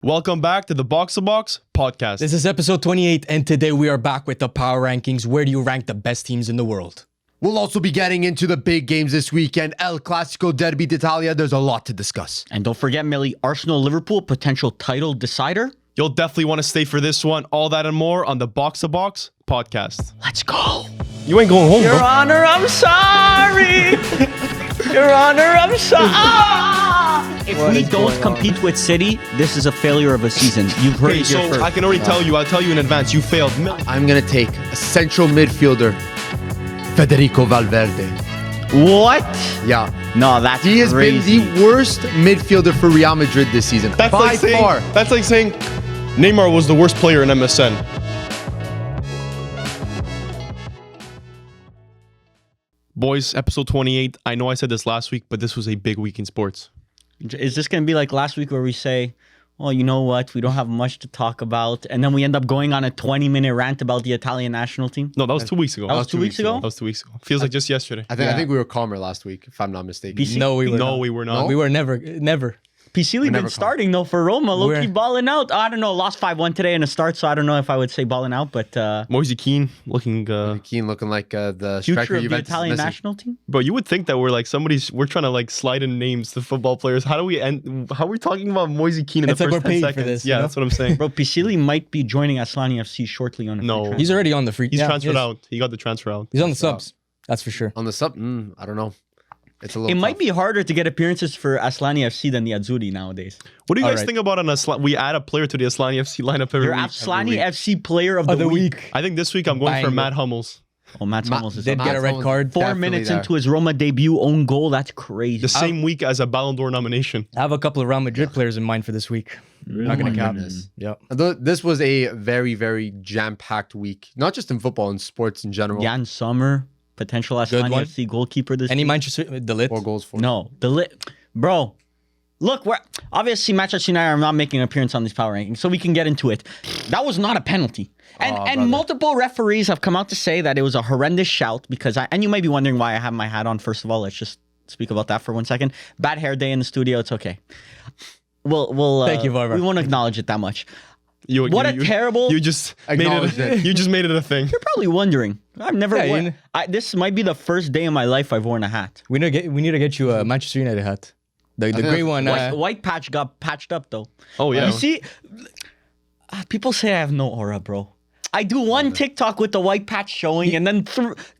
Welcome back to the Box2Box podcast. This is episode 28, and today we are back with the power rankings. Where do you rank the best teams in the world? We'll also be getting into the big games this weekend. El Clasico, Derby d'Italia. There's a lot to discuss. And don't forget, Millie, Arsenal-Liverpool, potential title decider. You'll definitely want to stay for this one. All that and more on the Box2Box podcast. Let's go. You ain't going home, Your bro. Honor, I'm sorry. Your Honor, I'm sorry. If we don't compete with City, this is a failure of a season. You've heard Okay, it here so first. I can already tell you. I'll tell you in advance. You failed. I'm going to take a central midfielder, Federico Valverde. What? Yeah. No, that's He has crazy. been the worst midfielder for Real Madrid this season. That's by far. That's like saying Neymar was the worst player in MSN. Boys, episode 28. I know I said this last week, but this was a big week in sports. Is this going to be like last week where we say, well, you know what? We don't have much to talk about. And then we end up going on a 20-minute rant about the Italian national team? No, that was 2 weeks ago. That was 2 weeks ago? That was 2 weeks ago. Feels like just yesterday. I think we were calmer last week, if I'm not mistaken. PC? No, we were No, not. we were not. We were never. Pisili been starting though for Roma, low-key balling out. I don't know, lost 5-1 today in a start, so I don't know if I would say balling out, but Moise Kean looking... Keane looking like the future striker of the Juventus is Italian missing. national team? Bro, you would think that we're like we're trying to like slide in names to football players. How are we talking about Moise Kean in It's the like first we're 10 paying for seconds? this, Yeah, you know? that's what I'm saying. Bro, Pisili might be joining Aslani FC shortly on a free No. transfer. He's already on the free. He's yeah, transferred he is. out. He got the transfer out. He's on the subs. That's for sure. On the sub, I don't know. It's a little It might tough. be harder to get appearances for Aslani FC than the Azzurri nowadays. What do you guys Alright. think about we add a player to the Aslani FC lineup every Your week? Aslani FC player of the week. I think this week I'm going for Bang. Matt Hummels. Oh, Matt Hummels is Did up. get a Matt red Hummels card. 4 definitely minutes there. into his Roma debut, own goal. That's crazy. The same week as a Ballon d'Or nomination. I have a couple of Real Madrid players in mind for this week. Not gonna cap. Yeah. This was a very, very jam-packed week. Not just in football, in sports in general. Jan Sommer, potential Aslani one. FC goalkeeper this Any week. Manchester Delit? 4 goals for No, bro. Look, we're obviously Manchester United are not making an appearance on these power rankings, so we can get into it. That was not a penalty, and brother. multiple referees have come out to say that it was a horrendous shout because and you might be wondering why I have my hat on. First of all, let's just speak about that for 1 second. Bad hair day in the studio. It's okay. We'll Thank you, Barbara. We won't acknowledge it that much. You terrible- You just made Acknowledge it. You just made it a thing. You're probably wondering. I've never Yeah, worn. you This might be the first day in my life I've worn a hat. We need to get you a Manchester United hat. The gray one. White patch got patched up though. Oh, yeah. You see, people say I have no aura, bro. I do one TikTok with the white patch showing, and then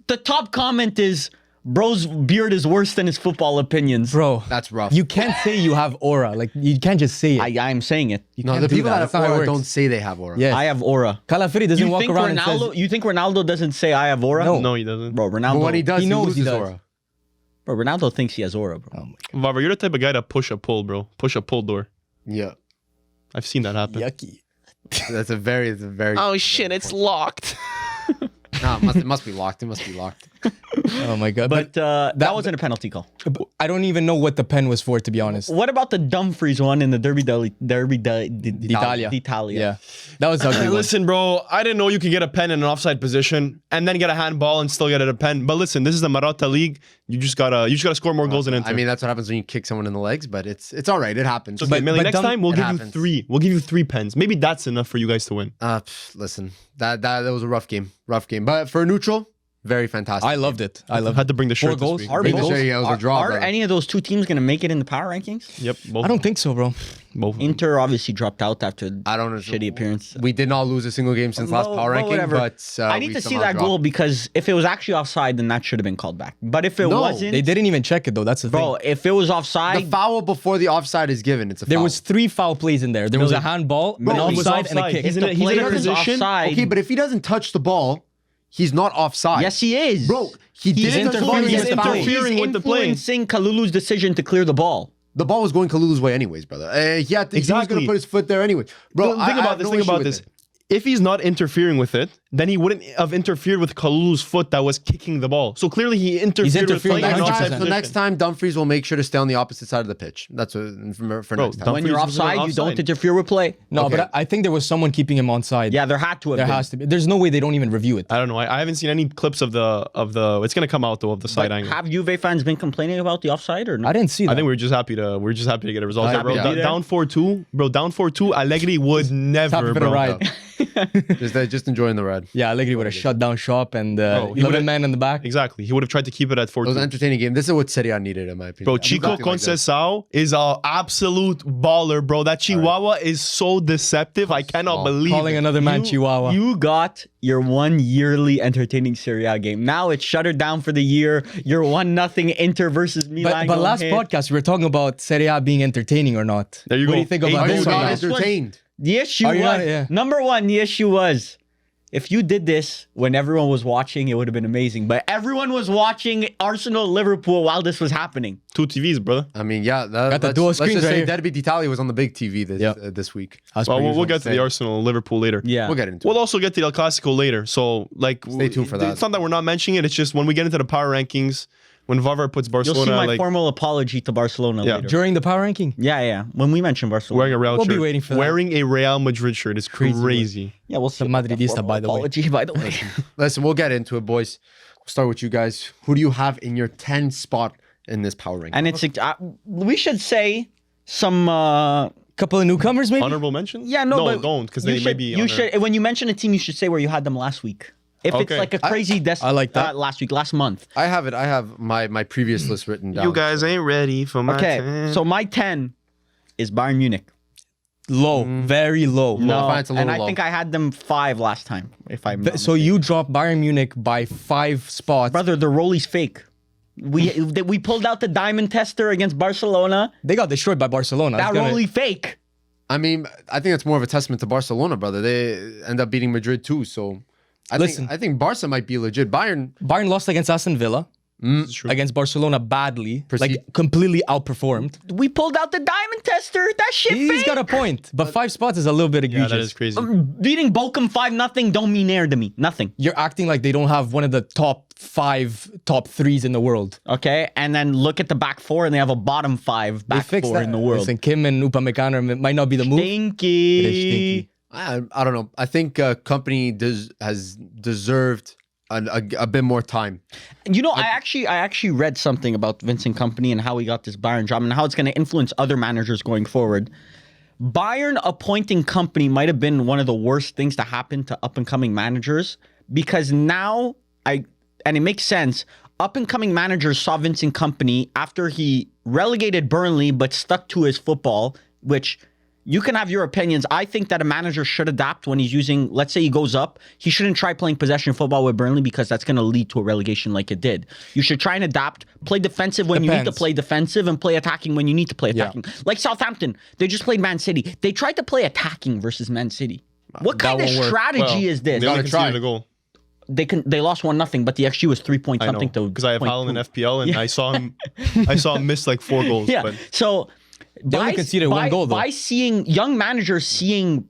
the top comment is, bro's beard is worse than his football opinions. Bro, That's rough. you can't say you have aura. Like, you can't just say it. I'm saying it. You No, can't the do people that That's have not how it aura works. don't say they have aura. Yes. I have aura. Calafiri doesn't You walk think around and Ronaldo? says, You think Ronaldo doesn't say I have aura? No, he doesn't. Bro, Ronaldo. But when he does, He he knows he loses does. aura. Bro, Ronaldo thinks he has aura, bro. oh my Vavra, you're the type of guy to push a pull, bro. Push a pull door. Yeah. I've seen that happen. yucky. That's a very... Oh shit, it's locked. No, it must be locked. It must be locked. Oh my god. But that wasn't a penalty call. I don't even know what the pen was for, to be honest. What about the Dumfries one in the Derby D'Italia. d'Italia? Yeah, that was ugly. one. Listen, bro, I didn't know you could get a pen in an offside position and then get a handball and still get a pen. But listen, this is the Marotta League. You just gotta score more goals than Inter. I mean, that's what happens when you kick someone in the legs, but it's all right. It happens. okay, Millie, next time we'll It give happens. you 3. We'll give you 3 pens. Maybe that's enough for you guys to win. Listen, that was a rough game. But for a neutral, very fantastic. I loved it. I I loved had to bring the shirt 4 goals. this week. Are, Bring the both- shirt, yeah, it was a draw, are brother. any of those two teams going to make it in the power rankings? Yep, both. I don't think so, bro. both. Inter obviously dropped out after I don't know. shitty appearance. We did not lose a single game since last power ranking, whatever. but I need we to see somehow that dropped. goal because if it was actually offside, then that should have been called back. But if it No, wasn't, They didn't even check it though. That's the bro, thing. if it was The offside, foul before the offside is given. It's a There foul. was 3 foul plays in there. There was a handball, an Bro, it was offside, and a offside. kick. He's if in the a- he's in a player is position- offside, Okay, but if he doesn't touch the ball, he's not offside. yes, he is. Bro, he He's didn't touch the ball. interfering He with gets the fouled. play. interfering with the play. influencing Kalulu's decision to clear the ball. The ball was going Kalulu's way anyways, brother. He was Exactly. going to put his foot there anyway. Bro, Think about this. Think about this. If he's not interfering with it then he wouldn't have interfered with Kalulu's foot that was kicking the ball. So clearly he interfered with interfering playing in an 100%. offside So position. next time, Dumfries will make sure to stay on the opposite side of the pitch. That's what, for next time. When you're Dumfries was offside, you don't offside. interfere with play. No, Okay. but I think there was someone keeping him onside. Yeah, there had to have There been. has to be. There's no way they don't even review it. I don't know. I haven't seen any clips of the. It's gonna come out though of the side But angle. have Juve fans been complaining about the offside or no? I didn't see that. I think we're just happy to get a result. Happy Bro, to be there. down 4-2, bro. Down 4-2. Allegri would never, Top of a bro. ride. Just enjoying the ride. Yeah, Allegri would have shut down shop and he 11 would've- men in the back. Exactly. He would have tried to keep it at It was 4-2. an entertaining game. This is what Serie A needed, in my opinion. Bro, Chico Exactly like this. Conceição is an absolute baller, bro. That Chihuahua is so deceptive. I cannot believe Calling it. another man Chihuahua. You got your one yearly entertaining Serie A game. Now it's shuttered down for the year. Your 1-0 Inter versus Milan. But going last hit. podcast, we were talking about Serie A being entertaining or not. There you what go. do you think Eight about Are this you goals one? not now. This was- entertained? The issue Are you was not- yeah. number one. The issue was if you did this when everyone was watching, it would have been amazing. But everyone was watching Arsenal Liverpool while this was happening. 2 TVs, brother. I mean, yeah. Got the let's- dual let's screens just right say here. Derby d'Italia was on the big TV Yeah. this week. As Well, per we'll usual. get to the Same. Arsenal Liverpool later. Yeah, We'll get into We'll it. also get to the El Clasico later. So, like, Stay tuned for that. It's not that we're not mentioning it. It's just when we get into the power rankings, when Vavar puts You'll see Barcelona, my like, formal apology to Barcelona Yeah. later. During the power ranking? Yeah. When we mention Barcelona, wearing a Real We'll be shirt. waiting for that. Wearing a Real Madrid shirt is Crazy, crazy. yeah, we'll see. The about that Madridista, formal by the way. apology, by the way. Listen, we'll get into it, boys. We'll start with you guys. Who do you have in your 10 spot in this power ranking? And it's we should say some. Couple of newcomers, maybe? Honorable mentions? Yeah, no, but don't, because you they may should- be. You should when you mention a team, you should say where you had them last week. If it's Okay. like a crazy I like that. last month. I have it. I have my previous list written down. You guys ain't ready for my Okay, 10. so my 10 is Bayern Munich. Low. Very low. No, I find it's a and little I low. think I had them 5 last time. If I'm not So you dropped Bayern Munich by 5 spots. brother, the rolly's fake. We pulled out the diamond tester against Barcelona. They got destroyed by Barcelona. That It's gonna- rolly fake. I mean, I think it's more of a testament to Barcelona, brother. They end up beating Madrid too. So Listen. I think Barca might be legit. Bayern, Bayern lost against Aston Villa. It's true. Against Barcelona badly. Proceed. Like completely outperformed. We pulled out the diamond tester. That shit He's fake. got a point. But 5 spots is a little bit Yeah, egregious. that is crazy. Beating Bochum 5-0 don't mean air to me. Nothing. You're acting like they don't have one of the top 3s in the world. Okay, and then look at the back 4, and they have a bottom 5 They back fixed 4 that. in the world. Listen, Kim and Upamecano might not be the move. Stinky. It is stinky. I don't know. I think company has deserved a bit more time. You know, I actually read something about Vincent Kompany and how he got this Bayern job and how it's going to influence other managers going forward. Bayern appointing Kompany might have been one of the worst things to happen to up and coming managers because now and it makes sense. Up and coming managers saw Vincent Kompany after he relegated Burnley but stuck to his football, which you can have your opinions. I think that a manager should adapt when he's using, let's say he goes up, he shouldn't try playing possession football with Burnley because that's going to lead to a relegation like it did. You should try and adapt, play defensive when you need to Depends. play defensive and play attacking when you need to play Yeah. attacking. Like Southampton, they just played Man City. They tried to play attacking versus Man City. What That kind of won't work. strategy is this? They only Gotta try. conceded a goal. They lost 1-0, but the XG was 3 point I know. something to Because I have 0.2. Haaland in FPL and I saw him miss like 4 goals. Yeah. But So only conceded one goal, though. by seeing young managers seeing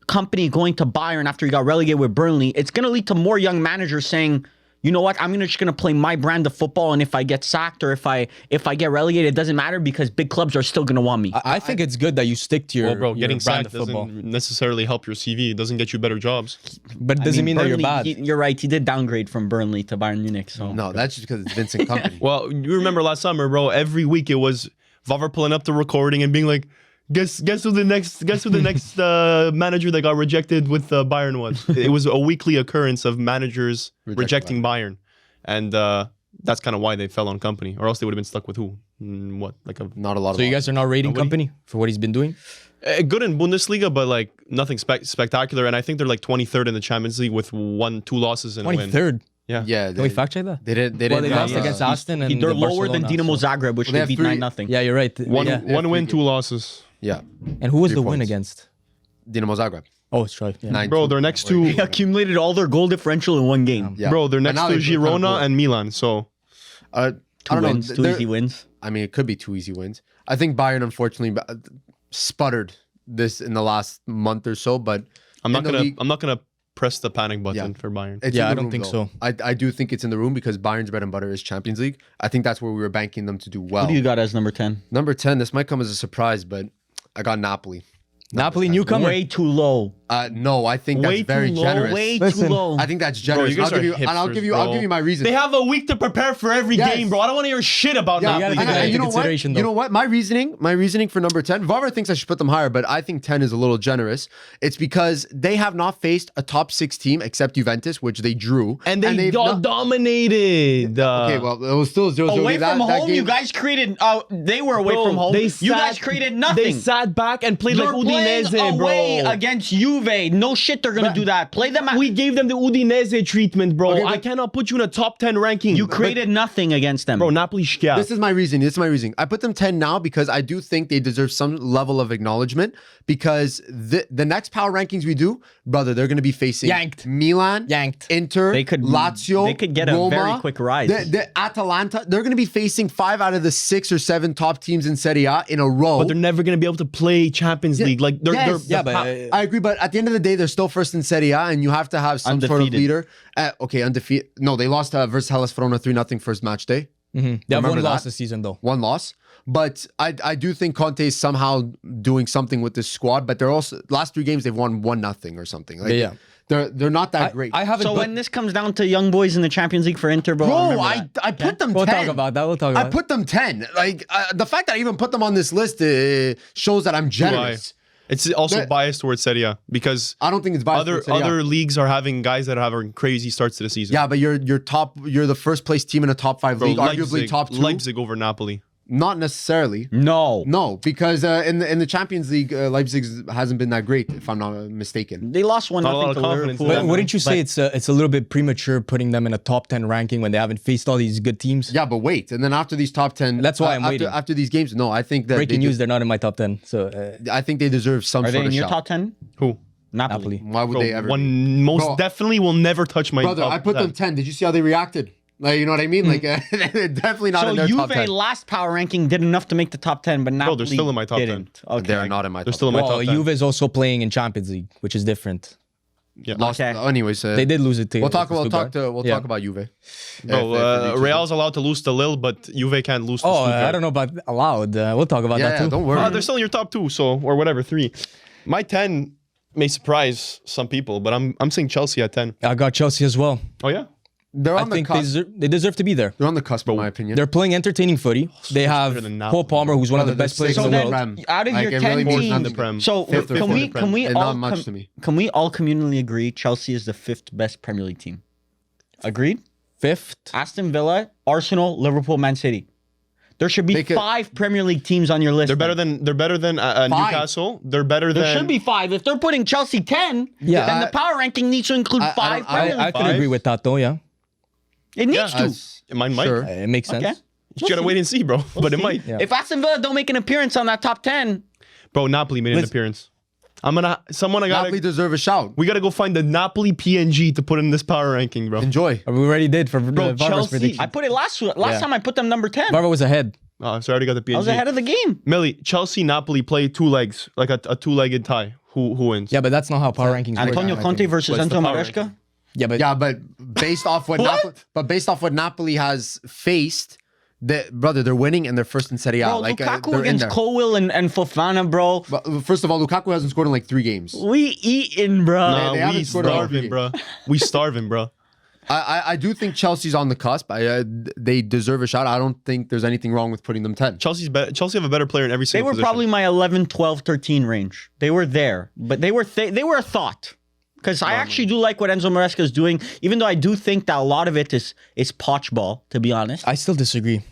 Kompany going to Bayern after he got relegated with Burnley, it's going to lead to more young managers saying, you know what, I'm just going to play my brand of football, and if I get sacked or if I get relegated, it doesn't matter because big clubs are still going to want me. I think it's good that you stick to your, well, bro, your getting brand sacked of football. doesn't necessarily help your CV. It doesn't get you better jobs. But it doesn't mean that you're Burnley, bad. You're right. He did downgrade from Burnley to Bayern Munich. So No, that's just because it's Vincent Company. Well, you remember last summer, bro, every week it was Vavar pulling up the recording and being like, guess who the next manager that got rejected with Bayern was. It was a weekly occurrence of managers rejecting Bayern. And that's kind of why they fell on Company, or else they would have been stuck with who? What, like a Not a lot of So you guys are not rating Nobody? Company for what he's been doing? good in Bundesliga, but like nothing spectacular. And I think they're like 23rd in the Champions League with 2 losses and a win. 23rd. Yeah, Can we fact check that? they didn't. Well, they have, lost against Aston and they're the lower than Barcelona, Dinamo so- Zagreb, which Well, they they have beat 3 9-0. Yeah, you're right. One Yeah. win, 2 losses. Yeah, And who was 3 the win points. against? Dinamo Zagreb. Oh, it's right. Yeah. 9-2. Bro, their next two, They accumulated all their goal differential in one game. Yeah. bro, they're And next now to they've become Girona good. and Milan. So I Two don't know. wins, 2 They're- easy wins. I mean, it could be 2 easy wins. I think Bayern unfortunately sputtered this in the last month or so, but I'm not in the gonna league- I'm not gonna press the panic button for Bayern. It's Yeah, in the I don't room, think though. so. I do think it's in the room because Bayern's bread and butter is Champions League. I think that's where we were banking them to do well. Who do you got as number 10? Number 10, this might come as a surprise, but I got Napoli. Napoli newcomer. Way too low. No, I think that's Way too very low, generous. Way Listen, too low. I think that's generous. you guys I'll are give you, and I'll hipsters, give you, bro. I'll give you my reason. They have a week to prepare for every Yes. game, bro. I don't want to hear shit about Yeah, Napoli. gotta take that and into you know what? consideration, You though. know what? My reasoning for number 10, Vavra thinks I should put them higher, but I think 10 is a little generous. It's because they have not faced a top 6 team except Juventus, which they drew. and they they've got not- dominated. Okay, well, it was still 0-0. Away that, from that home, game, you guys created. They were away Bro, from home. they You guys sat- created nothing. They sat back and played You're like playing Udinese, away bro. against Juve. No shit, they're gonna do that. Play them. We gave them the Udinese treatment, bro. Okay, I but- cannot put you in a top 10 ranking. You created nothing against them. bro, Napoli shkia. This is my reasoning. I put them 10 now because I do think they deserve some level of acknowledgement because the next power rankings we do, brother, they're going to be facing Yanked. Milan, Yanked. Inter, They could- Lazio, they could get a Roma, very quick rise. The Atalanta, they're going to be facing 5 out of the 6 or 7 top teams in Serie A in a row. But they're never going to be able to play Champions League. Like, they're, Yes. they're Yeah, but I agree, but at the end of the day, they're still first in Serie A, and you have to have some sort of Undefeated. leader. Okay, undefeated. No, they lost versus Hellas Verona 3-0 first match day. They have Remember one loss that? this season, though. One loss. But I do think Conte is somehow doing something with this squad. But they're also last 3 games they've won 1-0 or something. Like, Yeah. they're not that great. I haven't. So when this comes down to young boys in the Champions League for Inter, bro, Bro, remember I that. put them we'll 10. talk about that. We'll talk I about. put them 10. Like the fact that I even put them on this list shows that I'm generous. It's also That- biased towards Serie A because I don't think it's biased. other towards Serie A. other leads are having guys that are having crazy starts to the season. Yeah, but you're the first place team in a top 5 Bro, league, arguably top 2. Leipzig over Napoli. Not necessarily. No, Because in the Champions League, Leipzig hasn't been that great, if I'm not mistaken. they lost 1-0 Not a lot to of confidence Liverpool. in them. But wouldn't you say But- it's a little bit premature putting them in a top 10 ranking when they haven't faced all these good teams? Yeah, but wait, and then after these top 10, That's why I'm waiting. After these games, no, I think that Breaking they news, they're not in my top 10. So I think they deserve some Are they sort in of your shout. top 10? Who? Napoli. Why would Bro, they ever? one most Bro. definitely will never touch my Brother, top I put 10. them 10. Did you see how they reacted? Like, you know what I mean? Like, they're definitely not So in their top Juve 10. last power ranking did enough to make the top 10, but Napoli they're still in my top 10. didn't. Okay. They're not in my They're top still in 10. my well, top 10. Juve is also playing in Champions League, which is different. Yeah. Lost, Okay. anyways, They did lose it to we'll talk to Stuttgart. talk about Juve. Bro, If- Real's allowed to lose to Lille, but Juve can't lose to Oh, Stuttgart. I don't know about allowed. We'll talk about that yeah, too. don't worry. They're still in your top 2, so or whatever 3. My 10 may surprise some people, but I'm saying Chelsea at 10. I got Chelsea as well. Oh yeah, They're I on the think cusp. they deserve to be there. They're on the cusp, in my opinion. They're playing entertaining footy. They have better than Napoli. Cole Palmer, who's one of the Brother, best players they're in the sixth world. in the Prem. Out of Like, your it 10 really means teams, nothing. the Prem. so Fifth or can we fourth. can we And all not much to me. can we all communally agree Chelsea is the 5th best Premier League team? Agreed? Fifth. Aston Villa, Arsenal, Liverpool, Man City. There should be They could- 5 Premier League teams on your list. they're better than Newcastle. They're better There than should be 5. If they're putting Chelsea 10, Yeah. then the power ranking needs to include I 5 don't- Premier I League. could Five? agree with that though. Yeah, It needs to. Mine might. Sure. it makes sense. Okay. You gotta wait and see, bro. but it might. Yeah. If Aston Villa don't make an appearance on that top 10, Bro, Napoli made an Listen. appearance. I gotta. Napoli deserve a shout. We gotta go find the Napoli PNG to put in this power ranking, bro. Enjoy. We already did for Bro, Varva's Chelsea- prediction. I put it last time I put them number 10. Varva was ahead. Oh, so I already got the PNG. I was ahead of the game. Millie, Chelsea, Napoli play 2 legs, like a 2-legged tie. Who wins? Yeah, but that's not how power rankings work. Antonio Conte versus What's the Enzo power Maresca. Yeah, but Yeah, but based off what Napoli has faced, brother, they're winning and they're first in Serie A. Bro, Like Lukaku they're in against there. Cole and Fofana, bro. But first of all, Lukaku hasn't scored in like 3 games. We eating, bro. Nah, they we haven't scored a lot of starving, bro. We starving, bro. I do think Chelsea's on the cusp. They deserve a shot. I don't think there's anything wrong with putting them 10. Chelsea have a better player in every They single were position. probably my 11, 12, 13 range. They were there, but they were a thought. Because I actually do like what Enzo Maresca is doing, even though I do think that a lot of it is poch ball, to be honest. I still disagree.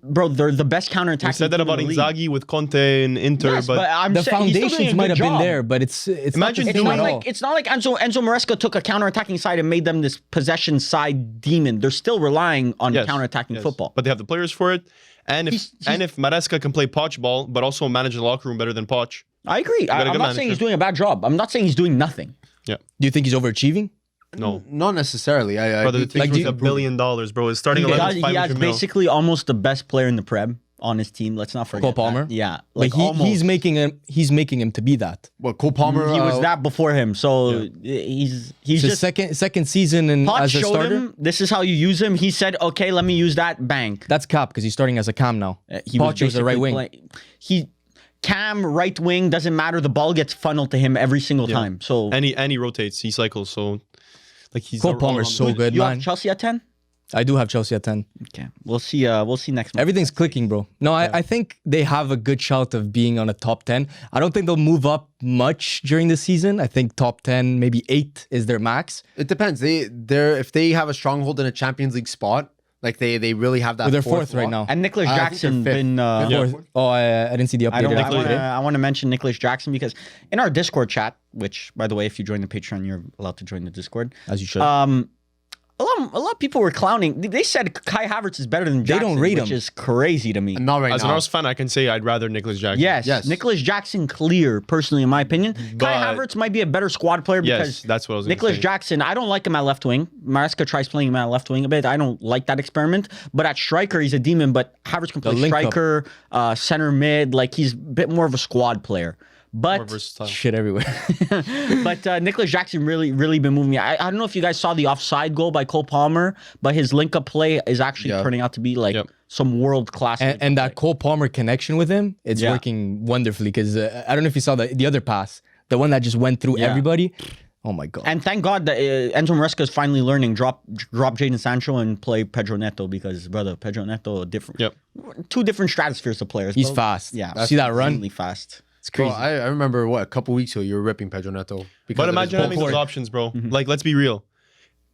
Bro, they're the best counterattacking. We said that team about in the league. Inzaghi with Conte and Inter, Yes, but I'm The saying he's still doing a foundations good might have been job. there, but it's Imagine not the It's same not at all. like Enzo Maresca took a counterattacking side and made them this possession side demon. They're still relying on Yes, counterattacking yes. football. But they have the players for it. And if Maresca can play Poch ball, but also manage the locker room better than Poch. I agree. got a I'm good not saying manager. he's doing a bad job. I'm not saying he's doing nothing. Yeah. Do you think he's overachieving? No. Not necessarily. I Brother, do the think thing's do worth you- $1 billion, bro. It's starting He 11 has, is he has 500 mil. basically almost the best player in the Prem on his team. Let's not forget Cole Palmer? that. Yeah, But he's making him to be that. Well, Cole Palmer. He was that before him, so It's he's his just second season Poch as a showed starter. him this is how you use him. He said, "Okay, let me use that." Bang. That's cap because he's starting as a cam now. He Poch was a right wing. Cam right wing doesn't matter. The ball gets funneled to him every single time. So And he rotates. He cycles. So like he's Cole all Palmer's around so the- good, you man. have Chelsea at 10. I do have Chelsea at 10. Okay, we'll see. We'll see next month. Everything's clicking, bro. No, I think they have a good shout of being on a top 10. I don't think they'll move up much during the season. I think top 10, maybe 8 is their max. It depends. If they have a stronghold in a Champions League spot, like they really have that. Well, they're fourth right lock. now. And Nicholas I think Jackson they're fifth. been. Fourth. Oh, I didn't see the update. I want to mention Nicholas Jackson because in our Discord chat, which by the way, if you join the Patreon, you're allowed to join the Discord. As you should. A lot of people were clowning. They said Kai Havertz is better than Jackson. don't rate which him. is crazy to me. Not right As now. an Arsenal fan, I can say I'd rather Nicholas Jackson. Yes, Nicholas Jackson clear, personally, in my opinion. But- Kai Havertz might be a better squad player Yes, because that's what I was gonna Nicholas say. Jackson, I don't like him at left wing. Maresca tries playing him at left wing a bit. I don't like that experiment. But at striker, he's a demon. But Havertz can play link up. striker, center mid. Like he's a bit more of a squad player. More But versatile. Shit everywhere. Nicholas Jackson really been moving me. I don't know if you guys saw the offside goal by Cole Palmer, but his link up play is actually turning out to be like some world class. and that Cole Palmer connection with him, it's working wonderfully because I don't know if you saw the other pass, the one that just went through everybody. Oh my God. And thank God that Enzo Maresca is finally learning drop Jadon Sancho and play Pedro Neto because brother Pedro Neto different. Two different stratospheres of players. He's bro. fast. Yeah, See that run? Really fast. It's Bro, crazy. I remember a couple weeks ago you were ripping Pedro Neto. But imagine having those options, bro. Like, let's be real.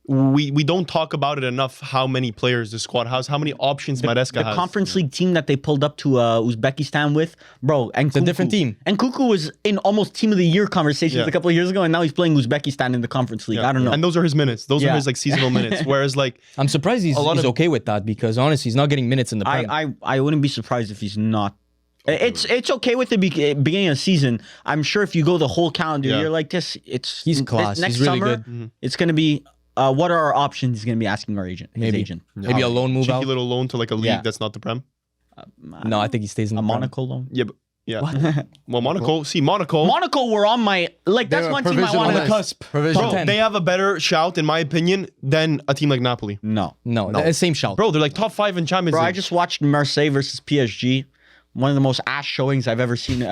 We don't talk about it enough how many players the squad has, how many options Maresca The has. Conference League team that they pulled up to Uzbekistan with, bro, and It's a different team. And Kuku was in almost Team of the Year conversations a couple of years ago, and now he's playing Uzbekistan in the Conference League. I don't know. And those are his minutes. Those are his like seasonal minutes. Whereas like I'm surprised he's okay with that because honestly, he's not getting minutes in the Prem. I wouldn't be surprised if he's not. It's okay with the beginning of the season. I'm sure if you go the whole calendar year like this, He's class. Next He's really summer, good. It's going to be what are our options? He's going to be asking our agent, his agent. Maybe a loan move cheeky out. little loan to like a league that's not the Prem. No, I think he stays in A the Prem. Monaco loan. Yeah, but well, Monaco. See, Monaco. Monaco were on my that's They're one team I provisional want list. to cusp. Provisional. Top Bro, 10. they have a better shout, in my opinion, than a team like Napoli. No. No, same shout. Bro, they're like top 5 in Champions Bro, League. I just watched Marseille versus PSG. One of the most ass showings I've ever seen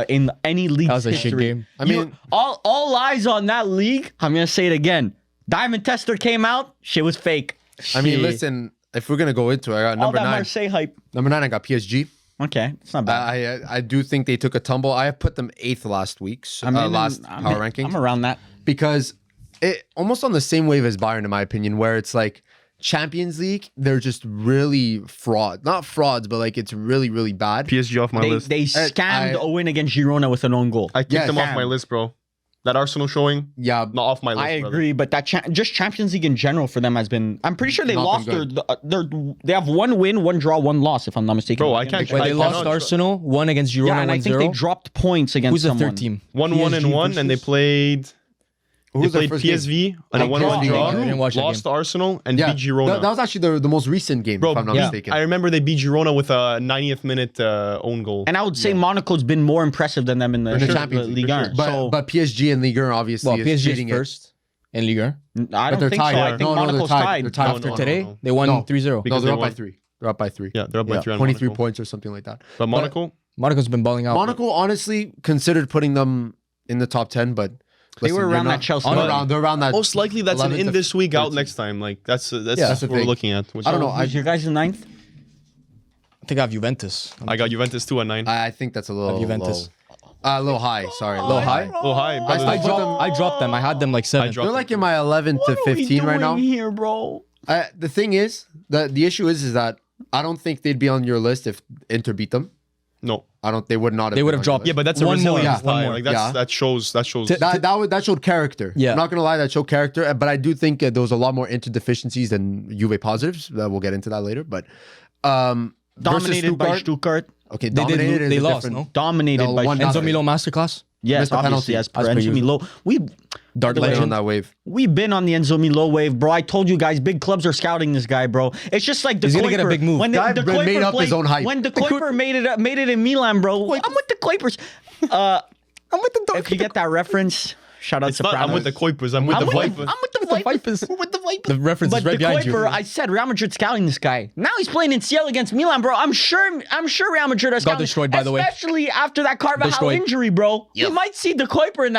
in any league. That was a shit history. game. I mean, all eyes on that league. I'm gonna say it again. Diamond Tester came out. Shit was fake. I mean, listen. If we're gonna go into it, I got All number that 9. Marseille hype. Number 9, I got PSG. Okay, it's not bad. I do think they took a tumble. I have put them 8th last week's last power rankings I'm around that. because it almost on the same wave as Bayern, in my opinion, where it's like Champions League, they're just really not frauds, but like it's really bad. PSG off my list. They scammed a win against Girona with an own goal. I kicked Yes. them off my list, bro. That Arsenal showing, Yeah, not off my list. I brother. agree, but that just Champions League in general for them has been. I'm pretty sure they Not lost been they have 1 win, 1 draw, 1 loss. If I'm not mistaken. Bro, I can't. But they I lost cannot- Arsenal, one against Girona, Yeah, and I think they 1-0. dropped points against Who's the someone. third team? 1-1 and PSG 1, and they versus- played. They Who's their played first game? PSV and a They 1-1 drew. draw. I didn't watch that Lost game. to Arsenal and yeah. beat Girona. That was actually the most recent game, Bro, if I'm not mistaken. I remember they beat Girona with a 90th minute own goal. And I would say Monaco's been more impressive than them in the, Champions League, Ligue 1. But PSG and Ligue 1 obviously Well, is PSG cheating is it. first in Ligue 1. I don't they're think so. tied. I think No, they're Monaco's tied. tied. They're tied. After no, today, no. they won No. 3-0. No, Because they're they up by won. 3. They're up by 3. Yeah, they're up by 3 on 23 Monaco. points or something like that. But Monaco, Monaco's been balling out. Monaco honestly considered putting them in the top 10, but They were listen, around they're that Chelsea They're line. around that. most likely that's an 11th in to this week, out 13th. next time. Like that's that's what the we're thing. looking at. I don't know. Who's your guys in 9th? I think I have Juventus. I got Juventus 2 at 9. I think that's a little Juventus. low. A little high. Sorry, a Low high? Oh hi, brother. I dropped them. I had them like 7. dropped They're like in my 11 to 15 right now. here, bro? The thing is, the issue is that I don't think they'd be on your list if Inter beat them. No. I don't. They would not. They would been have on your dropped. Yeah, but that's a One more, resilience yeah, one tie. more. Like that's, Yeah. that shows. list. That showed character. Yeah. I'm not gonna lie, that showed character. But I do think there was a lot more Inter deficiencies than Juve positives. We'll get into that later. But versus Dominated by Stuttgart. Okay, They dominated. did. is They a lost. different- No. Dominated No, by one Stuttgart. Enzo Milo masterclass. Yes, Missed the obviously, penalty. as per As per Enzo usual. Milo. We Dark Playing on legend. that wave. We've been on the Enzo Milo wave, bro. I told you guys, big clubs are scouting this guy, bro. It's just like the He's gonna get a Kuiper. big move. When Guy the made Kuiper up his own hype. When the Kuiper made it in Milan, bro. I'm with the Kuipers. I'm with the If you get that reference, shout out It's to not, I'm with the Kuipers. I'm with the Vipers. I'm with the Vipers. We're with the Vipers. The reference But is right the behind Kuiper, you. I said Real Madrid scouting this guy. Now he's playing in CL against Milan, bro. I'm sure Real Madrid are scouting. destroyed, by the way. Especially after that Carvajal Destroyed. injury, bro. You might see the Kuiper in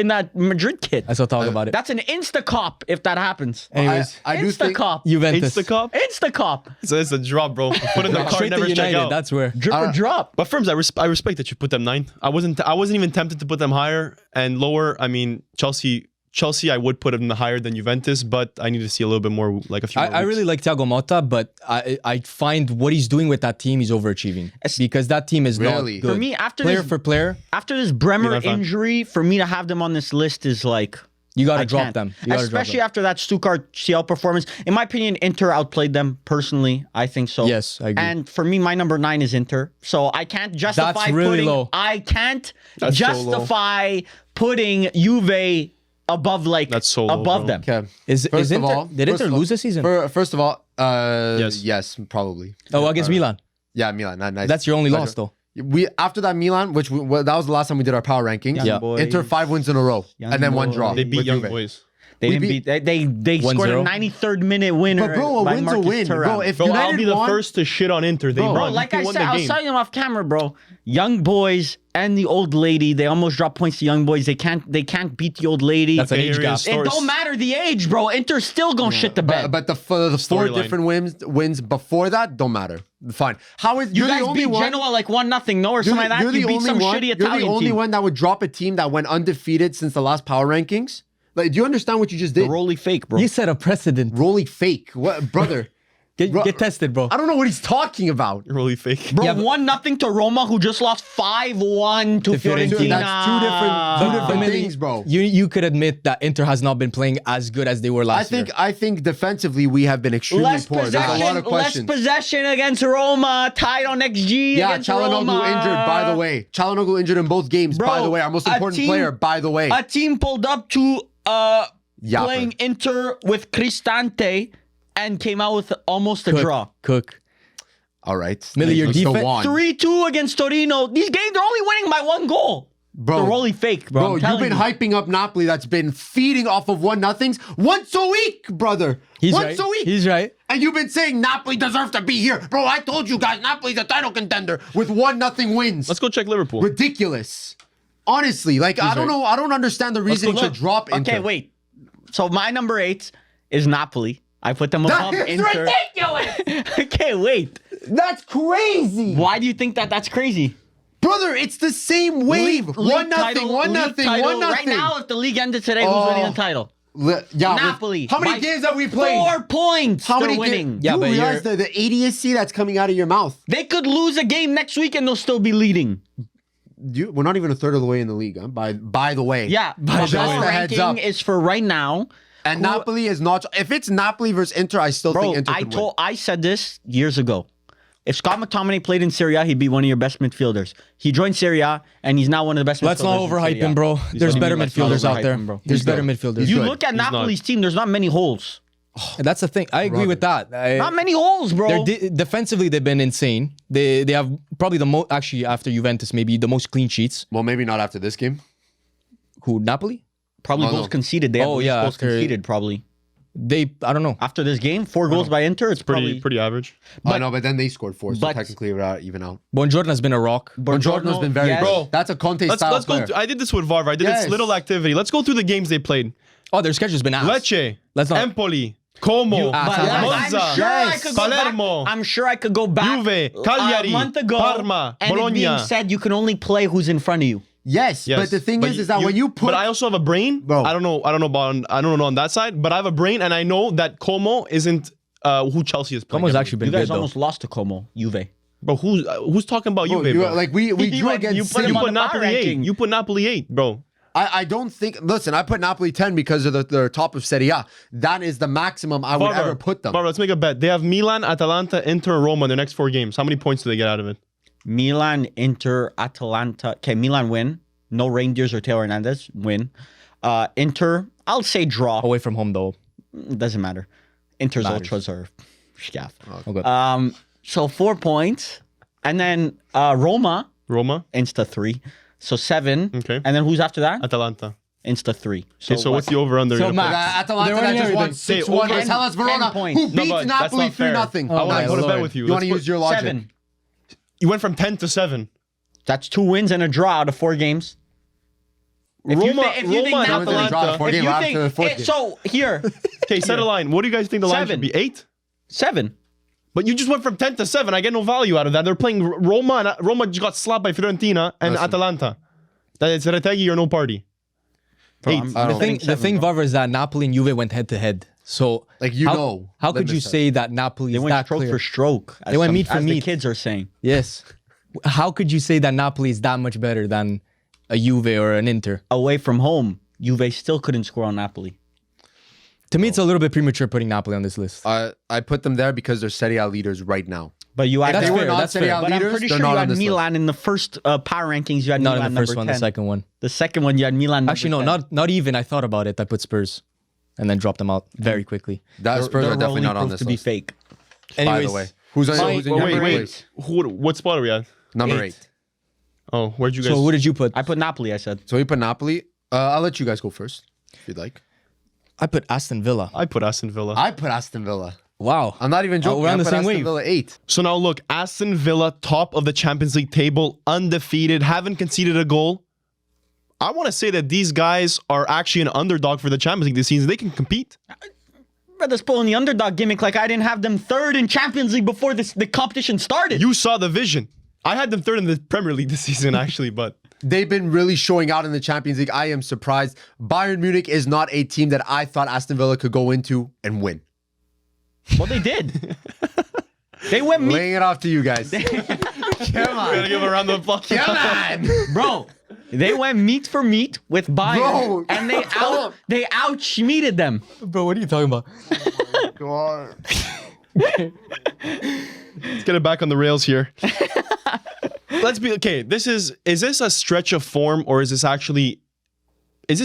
that Madrid kit. I still talk about it. That's an insta-cop if that happens. Anyways, I do think Insta-cop. Juventus. Insta-Cup? Insta-cop. So it's a drop, bro. Put in the car, Straight never to check United. out. That's where. Drip or drop. But firms, I respect that you put them ninth. I wasn't even tempted to put them higher and lower. I mean, Chelsea, I would put them higher than Juventus, but I need to see a little bit more, like a few. I really like Thiago Motta, but I find what he's doing with that team, he's overachieving because that team is Really? not good. For me, after player this, for player, after this Bremer Milan fan. injury, for me to have them on this list is like you gotta I drop can't. them. You gotta drop Especially them. after that Stuttgart CL performance. In my opinion, Inter outplayed them personally. I think so. Yes, I agree. And for me, my number 9 is Inter. So I can't justify That's really putting. low. I can't That's so low. justify putting Juve above That's so low, above bro. them. Okay. Is First of Inter? all- Did first Inter of all- lose this season? First of all, Yes. yes, probably. Oh, against Milan. Yeah, Milan. Nice. That's your only Pleasure. loss, though. We after that Milan, that was the last time we did our power rankings. Yeah. boys. Inter 5 wins in a row, Young and then one boys. draw. They beat with Young Juve. Boys. They We didn't beat. They scored a 1-0. 93rd minute winner. But bro, a by win's a Marcus win, bro. Thuram. If Bro, I'll United be the won, first to shit on Inter. They Bro, run. Like They I won said, the I was game. telling them off camera, bro. Young boys and the old lady, they almost dropped points to young boys. They can't beat the old lady. That's an age Area gap. story. It don't matter the age, bro. Inter's still gonna shit the bed. but the four Storyline. different wins before that don't matter. Fine. How is you you're guys the only beat one? Genoa like 1-0, no, or You're, something like that. you're the You beat only some one. shitty You're Italian the only team. one that would drop a team that went undefeated since the last power rankings. Like, do you understand what you just did? Rolly fake, bro. You set a precedent. Rolly fake. What, brother? Bro- Get tested, bro. I don't know what he's talking about. Really fake. Bro, Yeah, but- 1-0 to Roma, who just lost 5-1 to To Fiorentina. Fiorentina. Dude, that's two different But Millie, things, bro. You could admit that Inter has not been playing as good as they were last year. I think defensively we have been extremely Less poor. There's a lot possession, of less questions. possession against Roma, tied on XG Yeah, against Roma. Çalhanoğlu injured, by the way. Çalhanoğlu injured in both games, Bro, by the way. Our most a important team- player, by the way. A team pulled up to Yapper. playing Inter with Cristante and came out with almost a draw. Cook. All right. Millie, your We still defense- won. 3-2 against Torino. These games, they're only winning by 1 goal. Bro, They're rolling fake, bro. Bro, I'm you've telling been you. hyping up Napoli that's been feeding off of 1-0s once a week, brother. He's once right. a week. He's right. And you've been saying Napoli deserves to be here. Bro, I told you guys Napoli's a title contender with 1-0 wins. Let's go check Liverpool. Ridiculous. Honestly, like I don't right. know. I don't understand the reason to Look, drop Inter. Okay, wait. So my number 8 is Napoli. I put them That above is Inter. ridiculous. Okay, wait. That's crazy. Why do you think that's crazy? Brother, it's the same wave. League 1-0, title, 1-0, league title. 1-0. Right now, if the league ended today, who's Oh. winning the title? Yeah, Napoli. How many By games have we played? 4 points. How they're many winning? games? Yeah, you but realize the idiocy that's coming out of your mouth. They could lose a game next week and they'll still be leading. We're not even a third of the way in the league, huh? By the way. Yeah, Just the a heads ranking up. is for right now. And Napoli is not. If it's Napoli versus Inter, I still Bro, think Inter could win. I said this years ago. If Scott McTominay played in Serie A, he'd be one of your best midfielders. He joined Serie A, and he's now one of the best Let's midfielders. not in overhype Serie A. him, bro. There's not- better let's not midfielders out overhype there. him, bro. There's He's better good. midfielders. He's You good. look at He's not. Napoli's team, there's not many holes. That's the thing. I agree with that. Not many holes, bro. Defensively, they've been insane. They have probably the most, actually, after Juventus, maybe the most clean sheets. Well, maybe not after this game. Who, Napoli? Probably No, goals no. conceded. They have Oh, the least yeah, goals after- conceded, probably. I don't know. After this game, 4 goals by Inter, it's probably... Pretty average. I know, but then they scored 4, so but- technically we're even out. Bongiorno has been a rock. Jordan's been very yes. good. Bro, That's a Conte Let's style go. player. I did this with Varva. I did Yes. this little activity. Let's go through the games they played. Oh, their schedule's been ass. Lecce, Let's not- Empoli, Como, Ah, But Yes. Monza, Palermo, I'm sure I could go back Juve, Cagliari, a month ago, Parma, and Bologna. it being said you can only play who's in front of you. Yes, but the thing is that when you put, but I also have a brain. Bro. I don't know on that side, but I have a brain, and I know that Como isn't who Chelsea is playing. Como's every actually week. been You guys good, though. almost lost to Como, Juve. Bro, who's talking about bro, Juve, bro? like we drew Like, against you put City. him You on put the power Napoli 8. ranking. You put Napoli 8, bro. I don't think. Listen, I put Napoli 10 because of their top of Serie A. That is the maximum I would Barbara, ever put them. Barbara, let's make a bet. They have Milan, Atalanta, Inter, and Roma in their next 4 games. How many points do they get out of it? Milan, Inter, Atalanta. Okay, Milan win. No Reindeers or Teo Hernandez. Win. Inter, I'll say draw. Away from home though. Doesn't matter. Inter's Matters. ultras are scaff. Okay. So 4 points. And then Roma, Roma. insta 3. So 7. Okay. And then who's after that? Atalanta. Insta 3. Okay, so what's the over-under? So you're gonna put? Max, Atalanta they're that winning just won everything. 6-1 Say versus Hellas 10 Verona, points. who No, beat but that's Napoli not fair. 3-0. I want to put a bet with you. You want to Let's use your logic? 7. You went from 10 to 7. That's 2 wins and a draw out of 4 games. If you Roma, think Roma and Napoli- Draw Atalanta. 4 If game you after think, the fourth game. so here, Okay, set a line. What do you guys think the line 7. should be? 8? 7. But you just went from 10 to 7. I get no value out of that. They're playing Roma, and Roma just got slapped by Fiorentina and Listen. Atalanta. That is Retegui or no party. Bro, 8. I'm The betting thing, 7, bro. Vavra, is that Napoli and Juve went head to head. So Like, you how, know, how could you Limerick say that Napoli They is went that stroke clear? for stroke. They went meat for as meat. the kids are saying. Yes. How could you say that Napoli is that much better than a Juve or an Inter? Away from home, Juve still couldn't score on Napoli. To me, it's a little bit premature putting Napoli on this list. I put them there because they're Serie A leaders right now. But you had That's If they fair, were not that's Serie fair. A But I'm leaders, pretty they're sure not you on had this list. Milan in the first power rankings. You had Not Milan in the first number one, 10. the second one. The second one, you had Milan. Actually, no, number 10. not even. I thought about it. I put Spurs and then dropped them out very quickly. That Spurs They're are definitely rolling not on proof this to be list. fake. By Anyways, the way, who's in Wait, your wait, place? What spot are we at? Number 8. 8. Oh, where'd you guys? so what did you put? I put Napoli, I said. So we put Napoli. I'll let you guys go first, if you'd like. I put Aston Villa. I put Aston Villa. I put Aston Villa. Wow. I'm not even joking. we're on I the put same Aston wave. Villa 8. So now look, Aston Villa, top of the Champions League table, undefeated, haven't conceded a goal. I want to say that these guys are actually an underdog for the Champions League this season. They can compete. Brothers pulling the underdog gimmick like I didn't have them third in Champions League before the competition started. You saw the vision. I had them third in the Premier League this season, actually, but They've been really showing out in the Champions League. I am surprised. Bayern Munich is not a team that I thought Aston Villa could go into and win. Well, they did. They went meat. Laying it off to you guys. Come gotta on. give a round of applause. Come on. Bro, they went meat for meat with Bayern, Bro, and they out-meated them. Bro, what are you talking about? Let's get it back on the rails here. Let's be okay. Is this a stretch of form or is this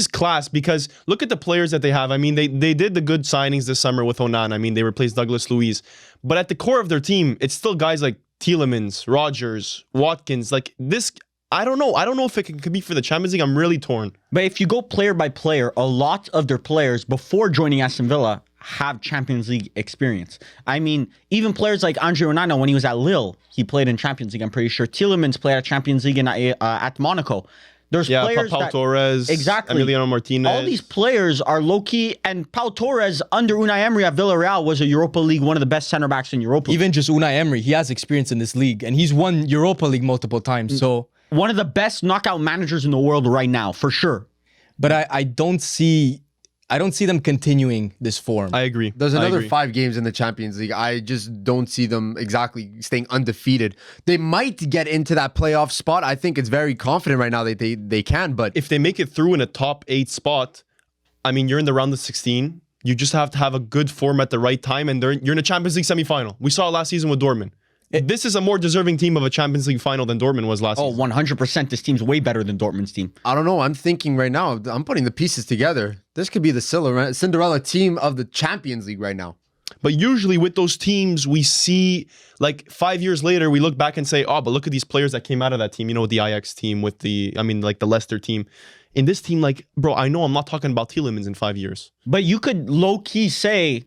class? Because look at the players that they have. I mean, they did the good signings this summer with Onan. I mean, they replaced Douglas Luiz. But at the core of their team, it's still guys like Tielemans, Rodgers, Watkins. Like this, I don't know. I don't know if it can compete for the Champions League. I'm really torn. But if you go player by player, a lot of their players before joining Aston Villa have Champions League experience. I mean, even players like Andre Onana, when he was at Lille, he played in Champions League, I'm pretty sure. Tielemans played at Champions League at Monaco. There's Yeah, players Pau that... Torres, Exactly. Emiliano Martinez. All these players are low-key, and Pau Torres, under Unai Emery at Villarreal, was a Europa League, one of the best center backs in Europa League. Even just Unai Emery, he has experience in this league and he's won Europa League multiple times. So, One of the best knockout managers in the world right now, for sure. but I don't see them continuing this form. I agree. There's I another agree. 5 games in the Champions League. I just don't see them exactly staying undefeated. They might get into that playoff spot. I think it's very confident right now that they can, but If they make it through in a top 8 spot, I mean, you're in the round of 16. You just have to have a good form at the right time, and you're in a Champions League semifinal. We saw it last season with Dortmund. This is a more deserving team of a Champions League final than Dortmund was last Oh, season. 100%. This team's way better than Dortmund's team. I don't know. I'm thinking right now, I'm putting the pieces together. This could be the Cinderella team of the Champions League right now. But usually with those teams, we see, like, 5 years later, we look back and say, oh, but look at these players that came out of that team. You know, with the Ajax team, like the Leicester team. In this team, like, bro, I know I'm not talking about Tielemans in 5 years. But you could low-key say,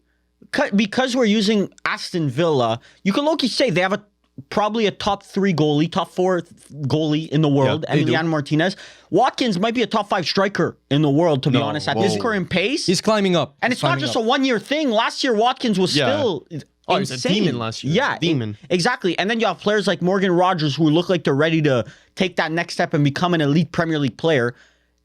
because we're using Aston Villa, you could low-key say they have probably a top 3 goalie, top 4 goalie in the world, Yeah, they do. Emiliano Martinez. Watkins might be a top 5 striker in the world, to be No, honest, at whoa. this current pace. He's climbing up. And it's not just a one-year thing. Last year, Watkins was Yeah. still Oh, he was a insane. demon last year. Yeah, Demon. exactly. And then you have players like Morgan Rogers who look like they're ready to take that next step and become an elite Premier League player.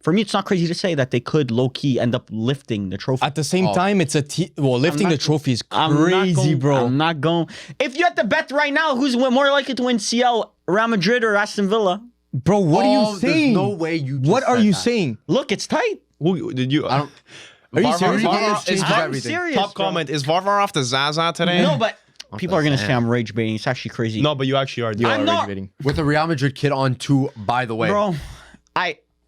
For me, it's not crazy to say that they could low-key end up lifting the trophy. At the same time, it's lifting the trophy is crazy, bro. I'm not going. If you had to bet right now, who's more likely to win CL, Real Madrid or Aston Villa? Bro, what are you There's saying? no way you just What are said you that. saying? Look, it's tight. Who did you? I don't. Are you Varvar- serious? Varvar- Changes is everything. I'm serious. Top bro. comment, is Varvar off the Zaza today? No, but people are going to say I'm rage baiting. It's actually crazy. No, but you actually are. You I'm are not- rage baiting. With a Real Madrid kid on 2, by the way. Bro,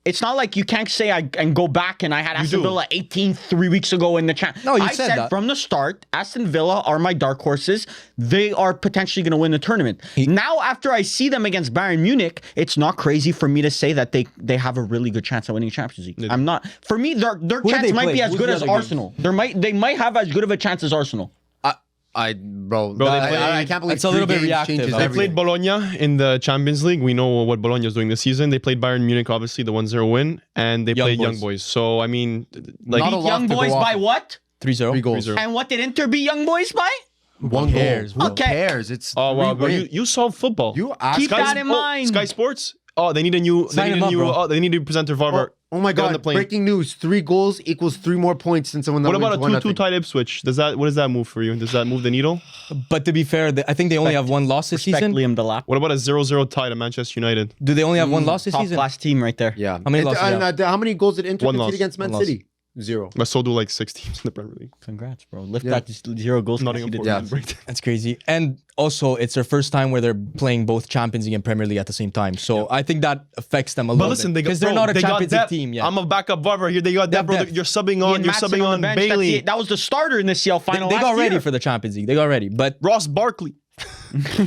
It's not like you can't say and go back and I had Aston do. Villa 18 3 weeks ago in the champ. No, you I said said that. from the start, Aston Villa are my dark horses. They are potentially going to win the tournament. Now, after I see them against Bayern Munich, it's not crazy for me to say that they have a really good chance at winning Champions League. I'm not. For me, their did chance they might play? be as Who's good the as other games? Arsenal. They might have as good of a chance as Arsenal. Bro, Bro, they play- I can't believe it's a little 3 bit games reactive. changes They They everything. played Bologna in the Champions League. We know what Bologna is doing this season. They played Bayern Munich, obviously, the 1-0 win, and they Young played Boys. Young Boys. So, I mean, like, Not a Beat lot Young to go Boys off by of. what? 3-0. 3 goals. 3-0. And what did Inter beat Young Boys by? 1 cares, goal. bro? Who cares? It's oh, wow, 3 bro, wins. you solve football. You ask Keep that in mind. Sky Sports? Oh, they need a new, Sign him up, bro. they need a presenter, Varvar. Oh my Get on the God! plane. Breaking news: 3 goals equals 3 more points than someone that What about wins a 2-2 1-0. tied Ipswich? What does that move for you? Does that move the needle? But to be fair, I think they only have one loss this Respect season. Liam Delap. What about a 0-0 tie to Manchester United? Do they only have one loss this Top season? class team right there. Yeah. How many losses they have? How many goals did Inter One concede loss. against Man One loss. City? 0. But so do like 6 teams in the Premier League. Congrats, bro. Lift Yeah. that 0 goals. Nottingham conceded. Forest. Yeah. Break- That's crazy. And also, it's their first time where they're playing both Champions League and Premier League at the same time. So I think that affects them a But little listen, bit. they got Because they're bro, not a they got Champions League depth. team yet. I'm a backup Varvar here. They got They depth, have bro. depth. You're subbing on. Ian You're Maatsen subbing on the bench, that's Bailey. That was the starter in the CL final. They got last ready year. for the Champions League. They got ready. But Ross Barkley.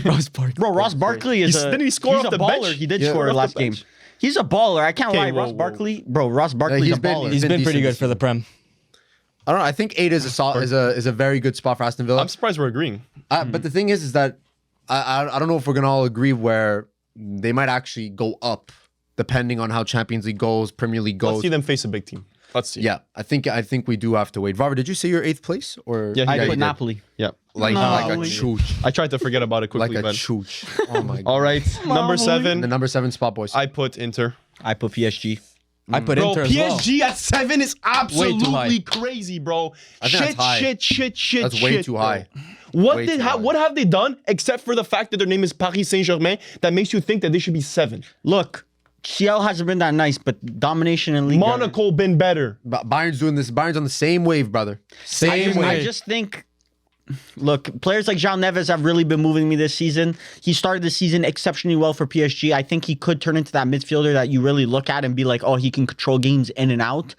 Ross Barkley. Bro, Ross Barkley is Didn't he score he's off a the baller. bench? He did Yeah, score off the last game. bench. He's a baller. I can't Okay, lie. whoa, Ross whoa. Barkley, bro. Ross Barkley's he's a been- baller. He's been decent pretty good this for the Prem. I don't know. I think 8 is a very good spot for Aston Villa. I'm surprised we're agreeing. But the thing is that I don't know if we're gonna all agree where they might actually go up depending on how Champions League goes, Premier League Let's goes. see them face a big team. Let's see. Yeah, I think we do have to wait. Varvar, did you say you're 8th place or? Yeah, I you put did. Napoli. Yeah. like a Napoli. chooch, I tried to forget about it like quickly, a but chooch. Oh my god! all right. Number The 7. number 7 spot, boys. I put Inter. I put PSG. I put Bro, Inter as well. PSG at 7 is high. absolutely crazy, bro. I think that's high. Shit. That's way too bro. high. What Way too high. what have they done except for the fact that their name is Paris Saint-Germain that makes you think that they should be 7? Look, CL hasn't been that nice, but domination in league. Monaco been better. Bayern's doing this. Bayern's on the same wave, brother. Same way. I just think. Look, players like João Neves have really been moving me this season. He started the season exceptionally well for PSG. I think he could turn into that midfielder that you really look at and be like, oh, he can control games in and out.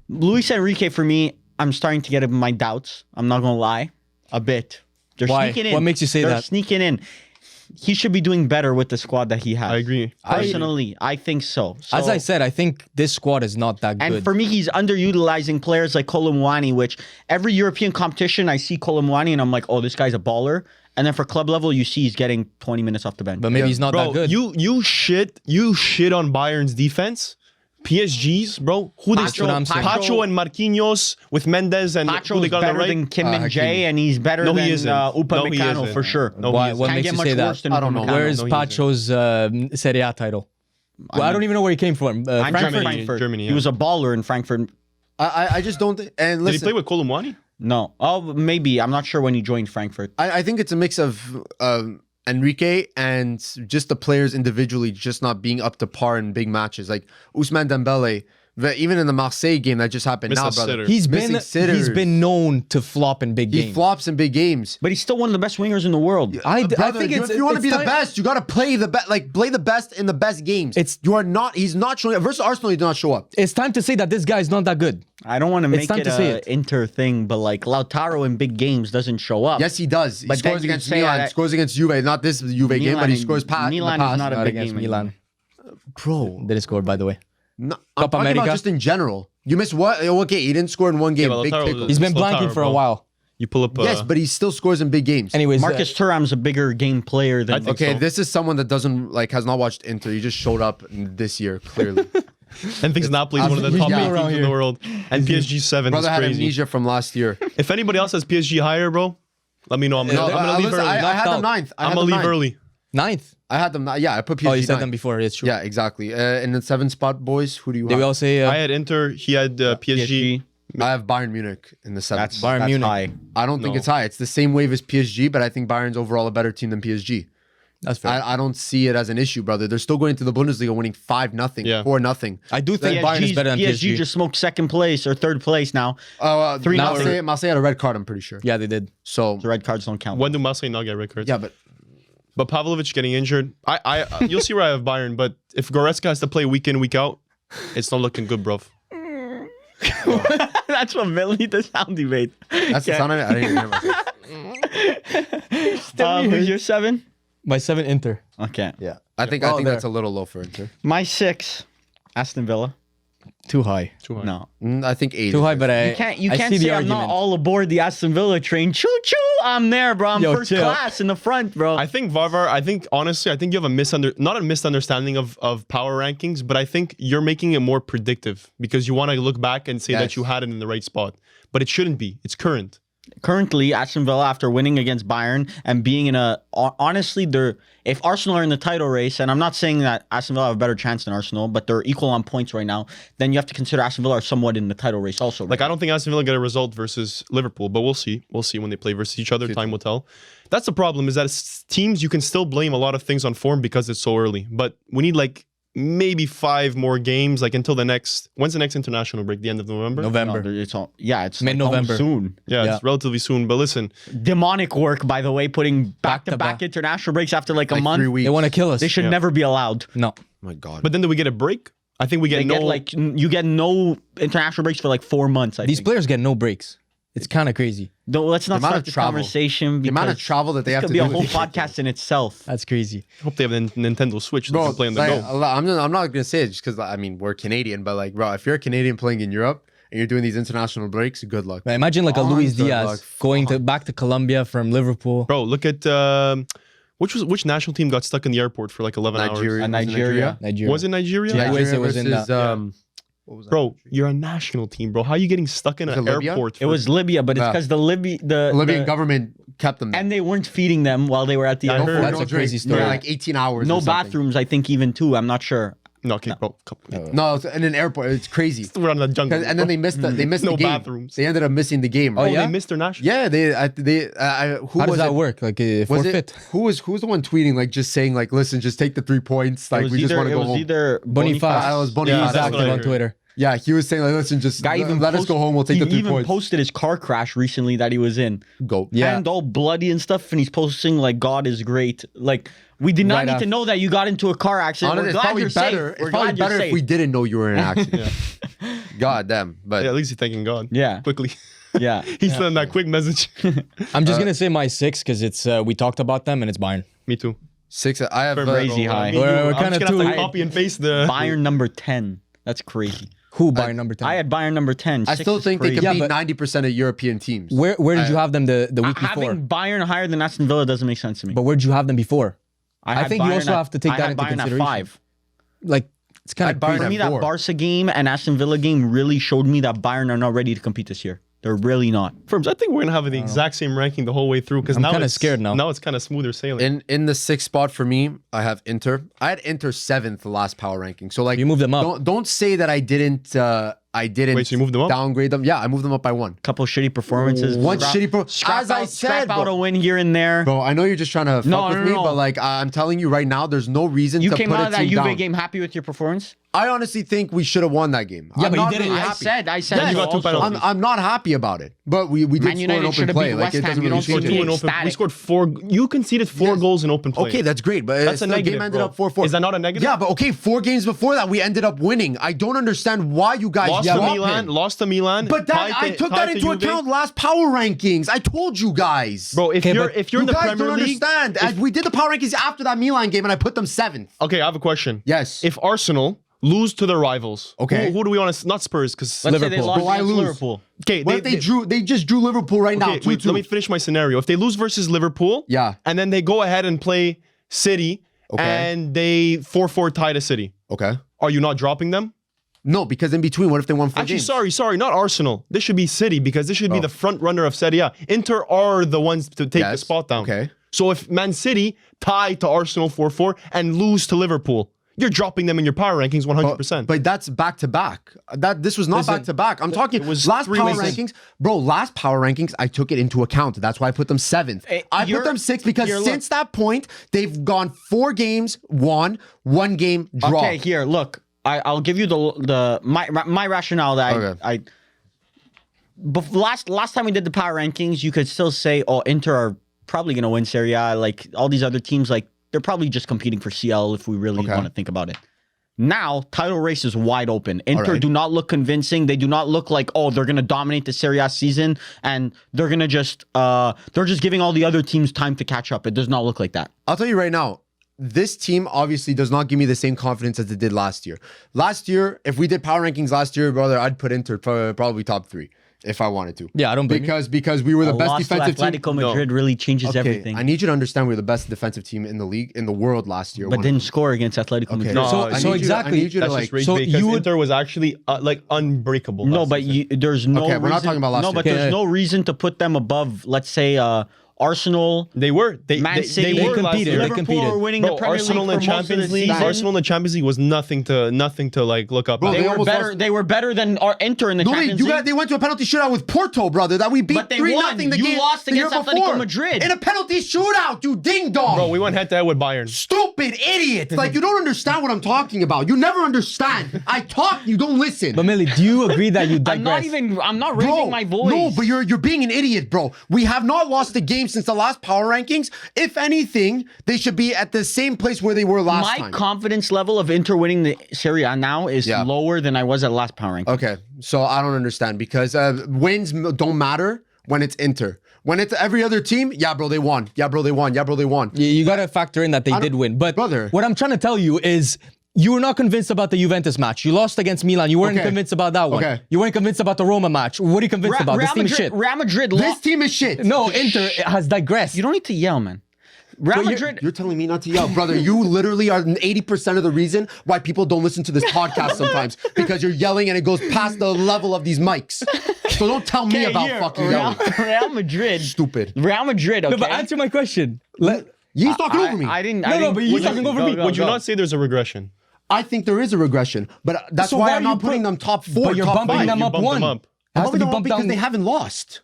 Luis Enrique, for me, I'm starting to get my doubts. I'm not going to lie. A bit. They're Why? sneaking in. What makes you say They're that? sneaking in. He should be doing better with the squad that he has. I agree. Personally, I think so. As So- I said, I think this squad is not that and good. for me, he's underutilizing players like Kolomwani, which every European competition I see Kolomwani and I'm like, oh, this guy's a baller. And then for club level, you see he's getting 20 minutes off the bench. but maybe he's not Bro, that good. you shit on Bayern's defense. PSG's, bro. Who they That's what I'm saying. Pacho and Marquinhos with Mendes and who Pacho's they got on better the right. than Kim and Hakimi. Jay, and he's better No, than he isn't. Upamecano No, he for isn't. sure. No, Why- he isn't. what Can't makes get you much say that? worse than I don't know. Upamecano. Where's No, he Pacho's Serie A title? Well, I don't even know where he came from. Frankfurt. Germany, He yeah. was a baller in Frankfurt. I just don't. And Did he listen, play with Kolomwani? No. Oh, maybe. I'm not sure when he joined Frankfurt. I think it's a mix of Enrique and just the players individually just not being up to par in big matches. Like Ousmane Dembele, even in the Marseille game that just happened Missed now, a brother. sitter. He's Missing sitters. he's been known to flop in big He games. flops in big games. But he's still one of the best wingers in the world. I Brother, think it's if you want to be the time- best, you got to play the best. Like play the best in the best games. You are not. He's not showing up. Versus Arsenal, he did not show up. It's time to say that this guy is not that good. I don't want to make time it to say a it. Inter thing, but like Lautaro in big games doesn't show up. Yes, he does. He But then scores you against say Milan. that- Scores against Juve. Not this Juve game, but he scores Milan is not a Not big against game Milan. Bro, Didn't score, by the way. no, I'm Copa talking about America? just in general. You missed what? Okay, he didn't score in one game. but Big Lautaro- pickle. He's been It's blanking Lautaro, for a bro. while. You pull up. Yes, but he still scores in big games. Anyways, Marcus Thuram's a bigger game player than. I think Okay, so. this is someone that doesn't has not watched Inter. He just showed up this year, clearly. and thinks Napoli is one of the He's top new 8 around teams in here. the world. And PSG 7 Brother is had crazy. amnesia from last year. If anybody else has PSG higher, bro, let me know. I'm No, gonna leave listen, early. I had Knocked them out. ninth. I I'm had gonna them leave ninth. early. ninth. I had them. Yeah, I put PSG. Oh, you said ninth. them before. It's true. Yeah, exactly. In the 7th spot, boys, who do you Did we have? all say I had Inter. He had PSG. I have Bayern Munich in the 7th. That's Bayern that's Munich. high. I don't think No. it's high. It's the same wave as PSG, but I think Bayern's overall a better team than PSG. That's fair. I don't see it as an issue, brother. They're still going into the Bundesliga winning 5-0, Yeah. 4-0. I do think Bayern is better than PSG. just smoked second place or third place now. Three now Marseille had a red card, I'm pretty sure. Yeah, they did. So, The red cards don't count. When do Marseille not get red cards? yeah, but But Pavlovic getting injured. You'll see where I have Bayern. But if Goretzka has to play week in, week out, It's not looking good, bro. That's what Melanie the soundy made. That's the sound of it. I didn't even hear myself. Who's your 7? My 7 Inter. Okay. Yeah, I think Oh, there. that's a little low for Inter. My 6, Aston Villa. Too high. Too high. No. I think 8. Too high, but You can't I see say the I'm not argument. all aboard the Aston Villa train. Choo choo, I'm there, bro. I'm Yo, first chill. class in the front, bro. I think Varvar. Honestly, I think you have not a misunderstanding of power rankings, but I think you're making it more predictive because you want to look back and say that Yes. you had it in the right spot, but it shouldn't be. It's current. Currently, Aston Villa, after winning against Bayern and being in a honestly, if Arsenal are in the title race, and I'm not saying that Aston Villa have a better chance than Arsenal, but they're equal on points right now, then you have to consider Aston Villa are somewhat in the title race also. Like I don't think Aston Villa get a result versus Liverpool, but we'll see. We'll see when they play versus each other. Time will tell. That's the problem. Is that teams you can still blame a lot of things on form because it's so early, but we need like maybe 5 more games, like until the next. When's the next international break? The end of November. November. It's all it's Mid-November. like soon. Yeah, Yeah. it's relatively soon. But listen, Demonic work, by the way, putting back-to-back Back-to-back. international breaks after like a Like month. 3 weeks. They want to kill us. They should never be allowed. No. Oh my God. but then do we get a break? I think we get They no. get like you get no international breaks for like 4 months. I These think. players get no breaks. It's kind of crazy. No, let's not amount start of this travel. conversation. the amount of because travel that they this have could to be do a whole with podcast in itself. That's crazy. I hope they have a Nintendo Switch so they Bro, can play on the like, go. I'm not gonna say it just because I mean we're Canadian, but like, bro, if you're a Canadian playing in Europe and you're doing these international breaks, good luck. Man, imagine like a Oh, Luis good Diaz luck. going back to Colombia from Liverpool. Bro, look at which national team got stuck in the airport for like 11 Nigeria, hours? Nigeria. Nigeria. Was it Nigeria? Yeah. Nigeria it was in versus, that. what was that? Bro, you're a national team, bro. How are you getting stuck in Was an it Libya? airport? It was Libya, but it's Yeah. because the Libyan government kept them there. and they weren't feeding them while they were at the I airport. heard. That's a crazy story. Yeah, like 18 hours. No or something. bathrooms, I think even too. I'm not sure. No, okay, bro. No, it's in an airport. It's crazy. We're on the jungle. 'Cause- And then they missed the No game. bathrooms. They ended up missing the game. Oh, Right? yeah? they missed their national. Yeah, who How was does that it? work? Like a Was forfeit? it who was the one tweeting like just saying like listen, just take the 3 points, like we just want to go home. Either Boniface. I was Boniface. Yeah, He's that's active what I on heard. Twitter. Yeah, he was saying like listen, just Guy even let us go home. We'll take the 3 He even points. posted his car crash recently that he was in. Go. Yeah. Hand all bloody and stuff, and he's posting like God is great. Like we did not Right need to after. know that you got into a car accident. Honestly, We're it's glad probably you're better. safe. We're It's probably glad you're better if safe. we didn't know you were in an accident. God damn. But Yeah, at least he's thanking God. Yeah. Quickly. Yeah. He sent that quick message. I'm just gonna say my 6 because it's we talked about them and it's Bayern. Me too. 6. I have Crazy high. We're I'm kinda just gonna have too- to copy and paste the. Bayern number 10. That's crazy. Who Bayern number 10? I had Bayern number 10. I 6 still is think they crazy. can Yeah, beat but- 90% of European teams. Where did you have them the week before? Having Bayern higher than Aston Villa doesn't make sense to me. But where did you have them before? I had think you also have to take I that had into Bayern consideration. At 5. Like it's kind I'd of Bayern crazy. For at me, that 4. Barca game and Aston Villa game really showed me that Bayern are not ready to compete this year. They're really not. Firms, I think we're gonna have the exact same ranking the whole way through because I'm now kinda it's scared now. Now it's kind of smoother sailing. In the 6th spot for me, I have Inter. I had Inter 7th the last power ranking. So like You moved them up. Don't say that I didn't Wait, so you moved them up? downgrade them. Yeah, I moved them up by 1. Couple shitty performances. One Scrap- shitty pro. Scrap As I out- said, scrap out bro. a win here and there. Bro, I know you're just trying to fuck No, with no, me, no. but like I'm telling you right now, there's no reason You to came put out a of that team Juve down. game happy with your performance? I honestly think we should have won that game. Yeah, I'm but you not didn't. really I happy. said Yeah, you got two also. penalties. I'm not happy about it, but we did Man score United an open should have play. beat Like West it Ham. doesn't You really don't see change Two me in it. open. We ecstatic. scored 4. You conceded 4 Yes. goals in open play. Okay, that's great, but That's a the negative, game ended bro. up 4-4. Is that not a negative? Yeah, but okay, 4 games before that we ended up winning. I don't understand why you guys Lost drop to Milan. him. Lost to Milan. But that I took that into account last power rankings. I told you guys. Bro, if Okay, you're but if you're in you the guys Premier don't League, understand. We did the power rankings after that Milan game and I put them 7th. okay, I have a question. Yes. If Arsenal lose to their rivals, Okay. who do we want to? Not Spurs, because Let's say they Liverpool. lost Bro, I against lose. Liverpool. okay, What if they just drew Liverpool right now? okay, wait, 2-2. let me finish my scenario. If they lose versus Liverpool, Yeah. and then they go ahead and play City, Okay. and they 4-4 tie to City, Okay. are you not dropping them? No, because in between, what if they won 4 Actually, games? sorry, not Arsenal. This should be City because this should be Oh. the front runner of Serie A. Inter are the ones to take the Yes, spot down. okay. So if Man City tie to Arsenal 4-4 and lose to Liverpool, you're dropping them in your power rankings 100%. But that's back to back. This was not Listen, back to back. I'm talking it was last 3 power weeks. rankings, bro. Last power rankings, I took it into account. That's why I put them 7th. I put you're- them 6th because you're- since that point, they've gone 4 games, won, 1 game, draw. Okay, here, look. I'll give you my rationale that Okay. last time we did the power rankings, you could still say, oh, Inter are probably gonna win Serie A. Like all these other teams, like they're probably just competing for CL if we really Okay. want to think about it. Now, title race is wide open. Inter right. do not look convincing. They do not look like, oh, they're going to dominate the Serie A season and they're going to they're just giving all the other teams time to catch up. It does not look like that. I'll tell you right now, this team obviously does not give me the same confidence as it did last year. Last year, if we did power rankings last year, brother, I'd put Inter probably top 3 if I wanted to. Yeah, I don't blame you. because we were the best Loss to defensive team. Atletico Madrid really changes everything. I need you to understand we're the best defensive team in the league, in the world last year. But didn't score against Atletico Madrid. No, So- I so need exactly- I need you to That's like. just rage so because you would- Inter was actually like unbreakable. No, last but season. there's no Okay, reason. we're not talking about last no, year. but Okay. there's no reason to put them above, let's say, Arsenal. They were. Man City, they were competed. last They year. Liverpool competed. were winning Bro, the Premier Arsenal League in for most of the Champions League. season. Arsenal in the Champions League was nothing to like look up. Bro, at. they They were almost better. lost- They were better than our Inter in the No, Champions League. they went to a penalty shootout with Porto, brother. That we beat But they 3-0 won. the You game. lost the year against Atletico before. Madrid. In a penalty shootout, you ding dong. Bro, we went head to head with Bayern. Stupid idiot. Like, you don't understand what I'm talking about. You never understand. I talk, you don't listen. But Millie, do you agree that you digress? I'm not raising my voice. No, but you're being an idiot, bro. We have not lost a game since the last power rankings. If anything, they should be at the same place where they were last my time. confidence level of Inter winning the Serie A now is Yeah. lower than I was at last power ranking. Okay, so I don't understand because wins don't matter when it's Inter. When it's every other team, yeah, bro, they won. Yeah, bro, they won. Yeah, bro, they won. You got to factor in that they did win. But Brother. what I'm trying to tell you is you were not convinced about the Juventus match. You lost against Milan. You weren't Okay. convinced about that one. Okay. You weren't convinced about the Roma match. What are you convinced about? This team is shit. Real Madrid This lost. team is shit. No, Inter has digressed. You don't need to yell, man. Real Madrid. You're telling me not to yell, brother. You literally are 80% of the reason why people don't listen to this podcast sometimes because you're yelling and it goes past the level of these mics. So don't tell me about fucking yelling. Real Madrid. Stupid. Real Madrid. Okay. No, but answer my question. He's talking over me. I didn't. No, but you're talking over me. Would you not say there's a regression? I think there is a regression, but that's So why why I'm are not you putting put- them top 4, But you're top bumping 5. them You up bumped one. them up. Has I'm to be bumping them up bumped because down. they haven't lost.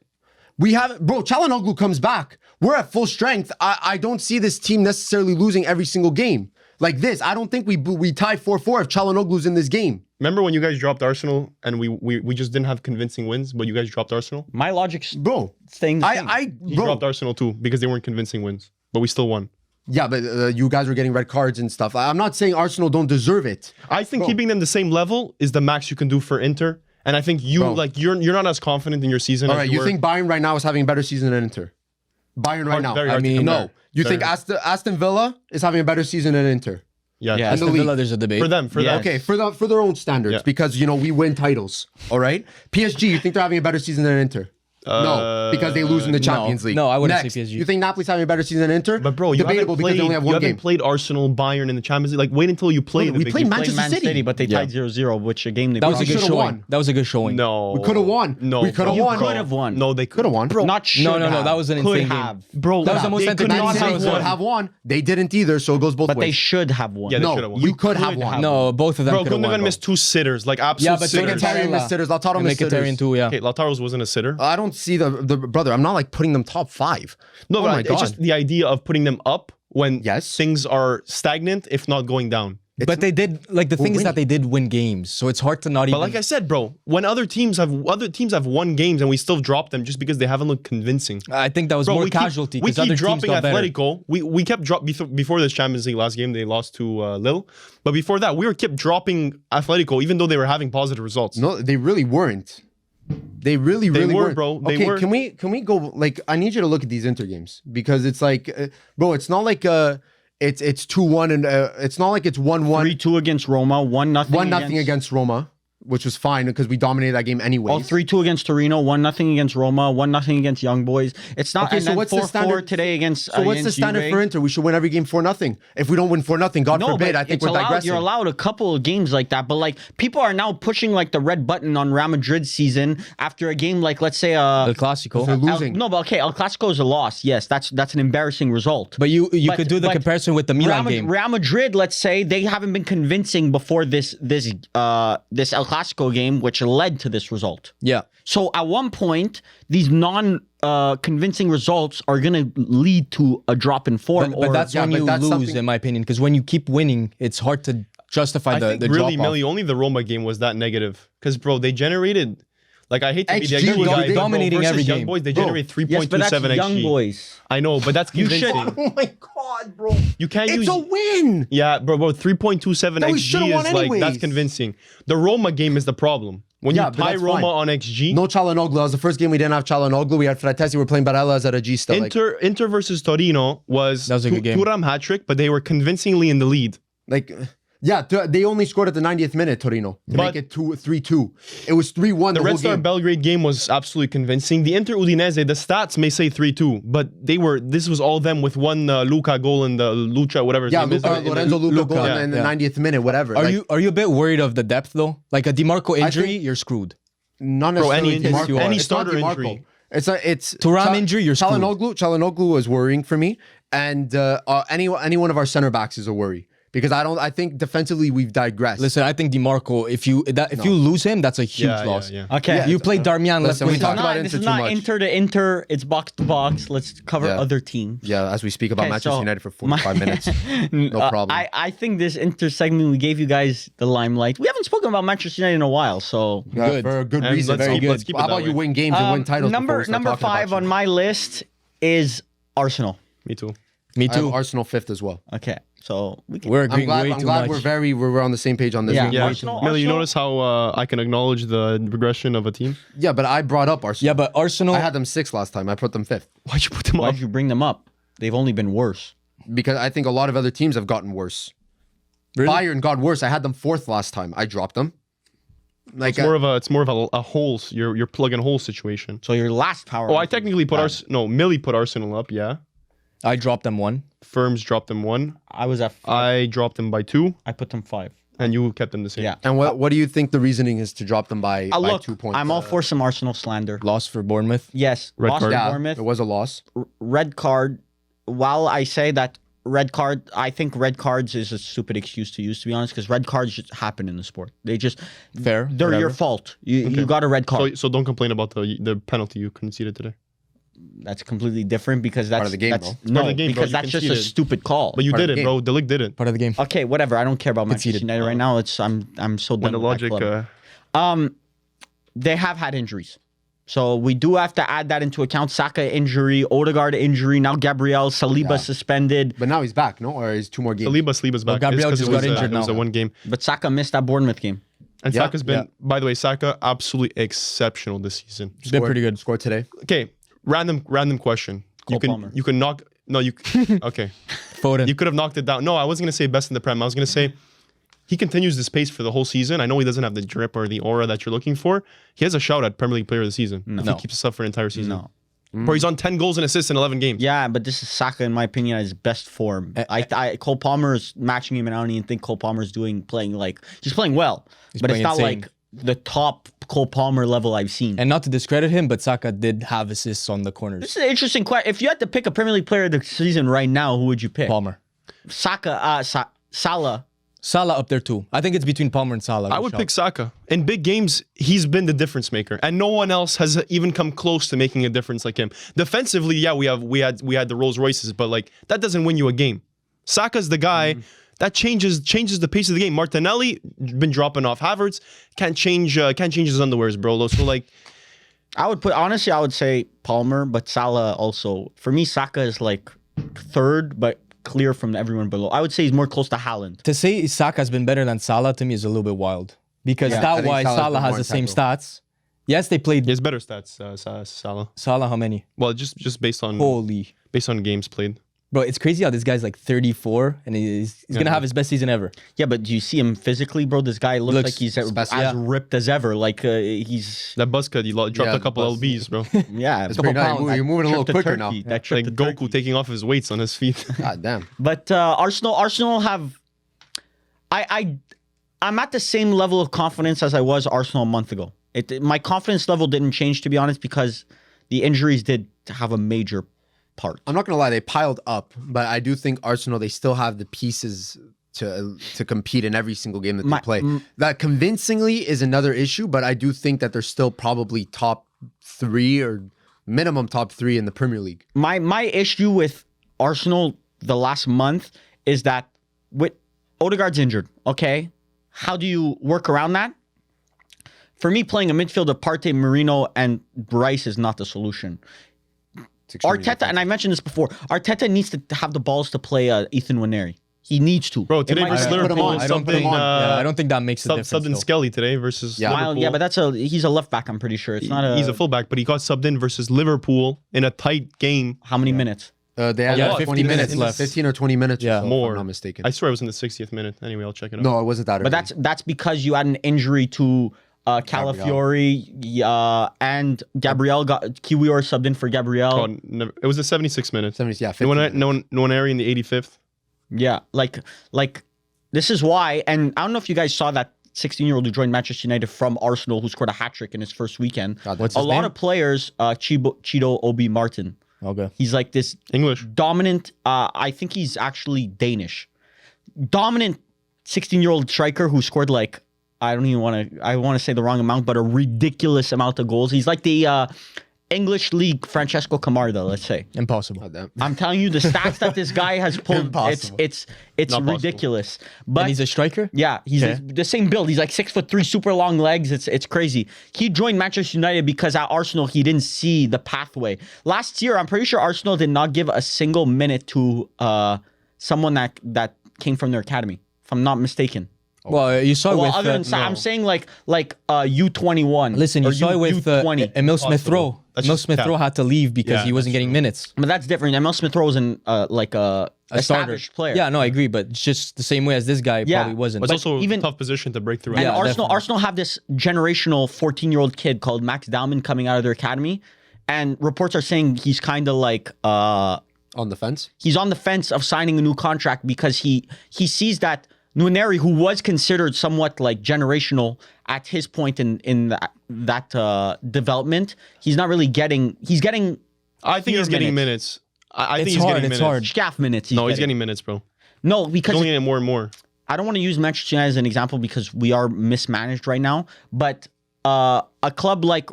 We have, bro, Çalhanoğlu comes back. We're at full strength. I don't see this team necessarily losing every single game like this. I don't think we tie 4-4 if Çalhanoğlu's in this game. Remember when you guys dropped Arsenal and we just didn't have convincing wins, but you guys dropped Arsenal? My logic's Bro, staying the same. You bro, dropped Arsenal too because they weren't convincing wins, but we still won. yeah, but you guys were getting red cards and stuff. I'm not saying Arsenal don't deserve it. I think keeping them the same level is the max you can do for Inter. And I think Bro. you're not as confident in your season. All as right, you you were. think Bayern right now is having a better season than Inter? Bayern right now. Very hard to mean, compare. No. You Very think hard. Aston Villa is having a better season than Inter? Yeah. Yeah. In the Aston league. Villa, there's a debate. For them. Yeah. Okay, for their own standards, Yeah. because we win titles. All right, PSG, you think they're having a better season than Inter? No, because they lose in the Champions League. No, I wouldn't say Next, PSG. You think Napoli's having a better season than Inter? But bro, you debatable haven't because played, they only have you one haven't game. played Arsenal, Bayern in the Champions League. Like wait until you play. Brother, the we big played games. Manchester Man City. City, but they tied 0-0, which a game they That was a We good should've showing. won. That was a good showing. No, We could have won. No, we could have bro. won. could have won. No, they Could have won. Bro, Not should No, have. that was an Could insane have. game. bro, That was the most they could entertaining not Man City have could won. have won. They didn't either, so it goes both But ways. they should have won. Yeah, they no, should've won. you could have won. No, both of them Bro, could have won. Gundogan missed 2 sitters, like absolute Yeah, but so did sitters. Mkhitaryan Mkhitaryan missed sitters. Lautaro missed Mkhitaryan sitters. too, yeah. Okay, Lautaro's wasn't a sitter. I don't see the brother. I'm not like putting them top 5. No, oh but my it's God. just the idea of putting them up when Yes. things are stagnant, if not going down. But they did, like, the thing is winning. that they did win games, so it's hard to not even. But like I said, bro, when other teams have won games and we still drop them just because they haven't looked convincing. I think that was Bro, more we casualty keep because other teams dropping got better. Atletico. We kept before this Champions League last game. They lost to Lille, but before that, we kept dropping Atletico, even though they were having positive results. No, they really weren't. They really were, weren't. bro. They okay, were. can we go like I need you to look at these Inter games because it's like, bro, it's not like it's 2-1 and it's not like it's 1-1, 3-2 against Roma, 1-0 1-0 against Roma, which was fine because we dominated that game anyway. 3-2 against Torino, 1-0 against Roma, 1-0 against Young Boys. It's not. Okay, and so then what's the 4-4 standard today against? So what's the against standard Juve. for Inter? We should win every game 4-0. If we don't win 4-0, God No, forbid, but I think it's we're allowed, digressing. you're allowed a couple of games like that, but like people are now pushing like the red button on Real Madrid's season after a game like let's say The Clasico. They're losing. no, but okay, El Clasico is a loss. Yes, that's an embarrassing result. But you But- could do the but comparison with the Milan Real, game. Real Madrid, let's say they haven't been convincing before this El Clasico game, which led to this result. Yeah. So at one point, these convincing results are going to lead to a drop in form. But that's yeah, when but you that's lose, something- in my opinion, because when you keep winning, it's hard to justify I the think drop really, off. Millie, only the Roma game was that negative because, bro, they generated Like I hate to be the XG, XG guy, but dominating versus every Young game. Boys, they Bro. generate Yes, but 3.27 that's XG. young boys. I know, but that's You should- convincing. Oh my god, bro! You can't It's use. a win. Yeah, bro, 3.27 No, we XG should've is won like that's anyways. convincing. The Roma game is the problem. When Yeah, you but tie that's Roma fine. on XG, No Çalhanoğlu. That was the first game we didn't have Çalhanoğlu. We had Fratesi. We're playing Barella at a G still. Inter versus Torino was That was a good game. Thuram hat trick, but they were convincingly in the lead. Yeah, they only scored at the 90th minute, Torino, to But- make it 3-2. It was 3-1 The the Red whole Star game. Belgrade game was absolutely convincing. The Inter Udinese, the stats may say 3-2, but this was all them with one Luca goal and the Lucha, whatever his Yeah, name is. Lorenzo Luca Luca, goal yeah, in the yeah. 90th minute, whatever. Are you a bit worried of the depth though? Like a DiMarco injury, think- you're screwed. Not Bro, any necessarily injury- DiMarco. any It's not starter DiMarco. injury. It's Thuram injury, you're screwed. Çalhanoğlu was worrying for me, and any one of our center backs is a worry because I think defensively we've digressed. Listen, I think DiMarco, if you lose him, that's a huge loss. Yeah. Okay. Yeah, You play Darmian left Listen, we wing. talked about This Inter is too not much. Inter to Inter. It's box to box. Let's cover Yeah. other teams. Yeah, as we speak about Okay, Manchester so United for 45 minutes, no problem. I think this Inter segment we gave you guys the limelight. We haven't spoken about Manchester United in a while, so Yeah, Good. for a good And reason. let's keep it How that about you way. win games and win titles? before we start number talking about 5 you? on my list is Arsenal. Me too. Me I have too. Arsenal 5th as well. Okay, so we can. We're I'm agreeing glad, way I'm too glad much. we're on the same page on this. Yeah. We're Yeah, Arsenal- Millie, you Arsenal- notice how I can acknowledge the regression of a team? Yeah, but I brought up Arsenal. Yeah, but Arsenal. I had them 6th last time. I put them 5th Why'd you put them Why up? did you bring them up? They've only been worse. because I think a lot of other teams have gotten worse. Really? Bayern got worse. I had them 4th last time. I dropped them. Like It's more of a holes. Your plug and hole situation. So your last power. Oh, I technically put Millie put Arsenal up. Yeah, I dropped them one. Firms dropped them 1. I was at. I dropped them by 2, I put them 5. and you kept them the same. Yeah. and what do you think the reasoning is to drop them by Look, 2 points? I'm all for some Arsenal slander. Loss for Bournemouth. Yes, Red lost card. to yeah, Bournemouth. it was a loss. Red card. While I say that red card, I think red cards is a stupid excuse to use, to be honest, because red cards just happen in the sport. They're Fair. your whatever. fault. You got a red card. So don't complain about the penalty you conceded today. That's completely different because that's of the game, that's, bro. No, part of the game, bro. because You that's just a conceded. stupid call. But you Part of did the it, bro. De Ligt did it. Part of the game. Okay, whatever. I don't care about Manchester Conceded. United right now. I'm so done When the with that logic. club. They have had injuries. So we do have to add that into account. Saka injury, Odegaard injury, now Gabriel, Saliba suspended. But now he's back, no? Or is 2 more games? Saliba's back. Gabriel It's 'cause just it was, got injured It was a now. 1 game. But Saka missed that Bournemouth game. And Yeah, Saka's been, by the way, Saka absolutely exceptional this season. Been pretty good. Scored today. Okay, random question. Cole Palmer. You can knock. No, you. Okay, Foden. you could have knocked it down. No, I wasn't gonna say best in the Prem. I was gonna say he continues this pace for the whole season. I know he doesn't have the drip or the aura that you're looking for. He has a shout at Premier League Player of the Season. If he No. keeps this up for an entire season. No. Bro, he's on 10 goals and assists in 11 games. Yeah, but this is Saka, in my opinion, at his best form. Cole Palmer is matching him, and I don't even think Cole Palmer is playing well. But playing it's not insane. like the top Cole Palmer level I've seen. And not to discredit him, but Saka did have assists on the corners. This is an interesting question. If you had to pick a Premier League player of the season right now, who would you pick? Palmer. Saka, Salah. Salah up there too. I think it's between Palmer and Salah. I would pick Saka. In big games, he's been the difference maker, and no one else has even come close to making a difference like him. Defensively, yeah, we had the Rolls Royces, but like that doesn't win you a game. Saka's the guy that changes the pace of the game. Martinelli been dropping off. Havertz can't change his underwears, bro. So like, I would say Palmer, but Salah also. For me, Saka is like third, but clear from everyone below. I would say he's more close to Haaland. To say Saka's been better than Salah to me is a little bit wild. Because Yeah, I think stat-wise, Salah's Salah been has more the same integral. stats. Yes, they played he has better stats, Salah. Salah how many? Well, just based on Holy. games played. Bro, it's crazy how this guy's like 34 and he's going to have his best season ever. Yeah, but do you see him physically, bro? This guy looks like he's as specimen. ripped as ever. Like he's That buzz cut, he dropped Yeah, a couple the buzz. lbs, bro. yeah. It's pretty nice. You're moving a little Trip to quicker now. Turkey. That trip Like to Goku Turkey. taking off his weights on his feet. God damn. But Arsenal have. I'm at the same level of confidence as I was Arsenal a month ago. My confidence level didn't change, to be honest, because the injuries did have a major part. I'm not gonna lie, they piled up, but I do think Arsenal, they still have the pieces to compete in every single game that they play. That convincingly is another issue, but I do think that they're still probably top 3 or minimum top 3 in the Premier League. My issue with Arsenal the last month is that with Odegaard's injured, okay? How do you work around that? for me, playing a midfield of Partey, Marino, and Bryce is not the solution. Arteta, and I mentioned this before, Arteta needs to have the balls to play Ethan Nwaneri. He needs to. Bro, today versus Liverpool, I don't think that makes a difference. Subbed in Skelly today versus Liverpool. Yeah, but he's a left back, I'm pretty sure. It's not a... He's a fullback, but he got subbed in versus Liverpool in a tight game. How many minutes? They had 50 minutes left. 15 or 20 minutes or so, more. if I'm not mistaken. I swear it was in the 60th minute. Anyway, I'll check it out. No, it wasn't that early. But that's because you had an injury to Calafiori and Gabriel Kiwior subbed in for Gabriel. Oh, never, it was the 76 minute. 70s, yeah. Nwaneri in the 85th. Yeah, like this is why, and I don't know if you guys saw that 16-year-old who joined Manchester United from Arsenal who scored a hat-trick in his first weekend. What's a his lot name? of players, Cheeto Obi Martin. Okay. He's like this English. dominant, I think he's actually Danish. Dominant 16-year-old striker who scored like, I want to say the wrong amount, but a ridiculous amount of goals. He's like the English League Francesco Camarda, let's say. Impossible. I'm telling you, the stats that this guy has pulled, Impossible. it's Not ridiculous. But And he's a striker? yeah, he's Okay. the same build. He's like 6'3", super long legs. It's crazy. He joined Manchester United because at Arsenal he didn't see the pathway. Last year, I'm pretty sure Arsenal did not give a single minute to someone that came from their academy, if I'm not mistaken. Well, you saw it Well, with... other than I'm saying like U21. Listen, you or saw it with U20. Emil Smith-Rowe. That's Emil just Smith-Rowe cap. had to leave because Yeah, he wasn't that's getting true. minutes. But that's different. Emil Smith-Rowe was an like a A starter. established player. Yeah, no, I agree, but it's just the same way as this guy Yeah. probably wasn't. But it's also even- a tough position to break through. And Yeah, Arsenal definitely. Arsenal have this generational 14-year-old kid called Max Dowman coming out of their academy, and reports are saying he's kind of like on the fence. he's on the fence of signing a new contract because he sees that Nwaneri, who was considered somewhat like generational at his point in that development, he's not really getting. He's getting. I think he's clear getting minutes. I think It's he's hard, getting it's minutes. hard. Scaff minutes. No, he's getting minutes, bro. no He's because only getting more and more. I don't want to use Manchester United as an example because we are mismanaged right now. But a club like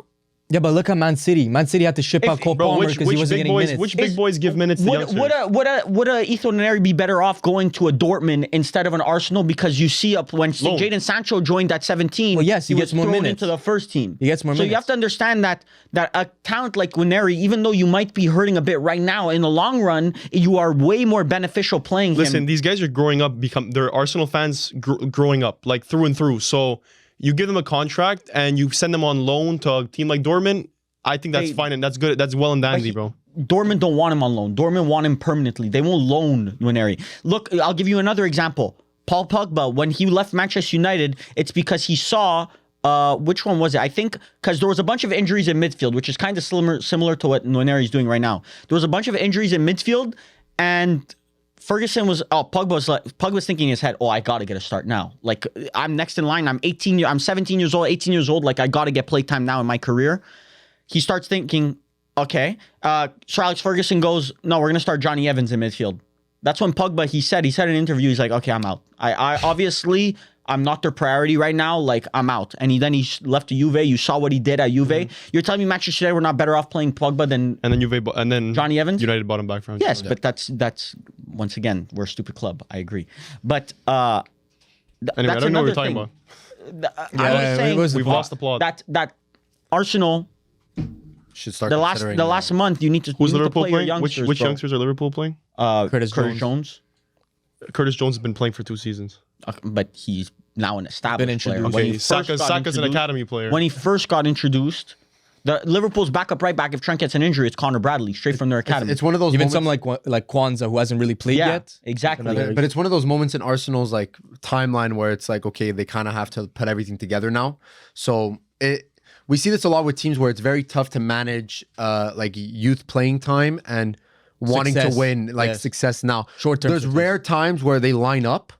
Yeah, but look at Man City. Man City had to ship out Cole Bro, Palmer which, because he which wasn't big getting boys? minutes. Which big boys give minutes to youngsters? would a Ethan Nwaneri be better off going to a Dortmund instead of an Arsenal? Because you see up when Loan. Jadon Sancho joined at 17, Well, yes, he gets gets more thrown minutes. into the first team. He gets more So you have minutes. to understand that a talent like Nwaneri, even though you might be hurting a bit right now, in the long run, you are way more beneficial playing Listen, him. these guys are growing up. They're Arsenal fans growing up, like through and through. So you give them a contract and you send them on loan to a team like Dortmund. I think that's fine and that's good. That's well and dandy, bro. Dortmund don't want him on loan. Dortmund want him permanently. They won't loan Nwaneri. Look, I'll give you another example. Paul Pogba, when he left Manchester United, it's because he saw which one was it? I think because there was a bunch of injuries in midfield, which is kind of similar to what Nwaneri is doing right now. There was a bunch of injuries in midfield, and Ferguson was Pogba's thinking in his head, oh, I gotta get a start now. Like I'm next in line. I'm 17 years old, 18 years old. Like I gotta get playtime now in my career. He starts thinking, okay. Sir Alex Ferguson goes, no, we're gonna start Johnny Evans in midfield. That's when Pogba, he said in an interview, he's like, okay, I'm out. I obviously I'm not their priority right now. Like I'm out. And he left to Juve. You saw what he did at Juve. You're telling me Manchester United were not better off playing Pogba than And then Johnny Evans? United bought him back from. Yes, but that's once again, we're a stupid club. I agree. But Anyway, I that's don't know what you're another talking thing. about. I was saying We've lost the plot. that Arsenal Should start the considering, last month you need to Who's you need to Liverpool play your playing? youngsters, Which bro. youngsters are Liverpool playing? Curtis Jones. Curtis Jones has been playing for 2 seasons. But he's now an established player. introduced. When he Okay, first got Saka's an introduced- academy player. When he first got introduced, the Liverpool's backup right back, if Trent gets an injury, it's Connor Bradley, straight from their academy. It's one of those Even moments, some like Kwanzaa who hasn't really played yeah, yet. exactly. but it's one of those moments in Arsenal's like timeline where it's like, okay, they kind of have to put everything together now. So we see this a lot with teams where it's very tough to manage like youth playing time and wanting Success. to win like Yes. success now. Short-term There's success. rare times where they line up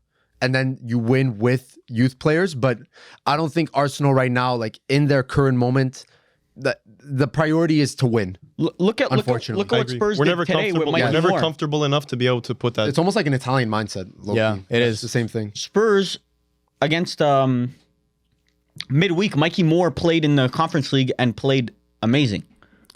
and then you win with youth players, but I don't think Arsenal right now, like in their current moment, the priority is to win. Look at Unfortunately. look at I what agree. Spurs We're did never today with comfortable. Mikey We're never Moore. comfortable enough to be able to put that. It's almost like an Italian mindset. low-key. Yeah, it It's is. the same thing. Spurs against midweek, Mikey Moore played in the Conference League and played amazing.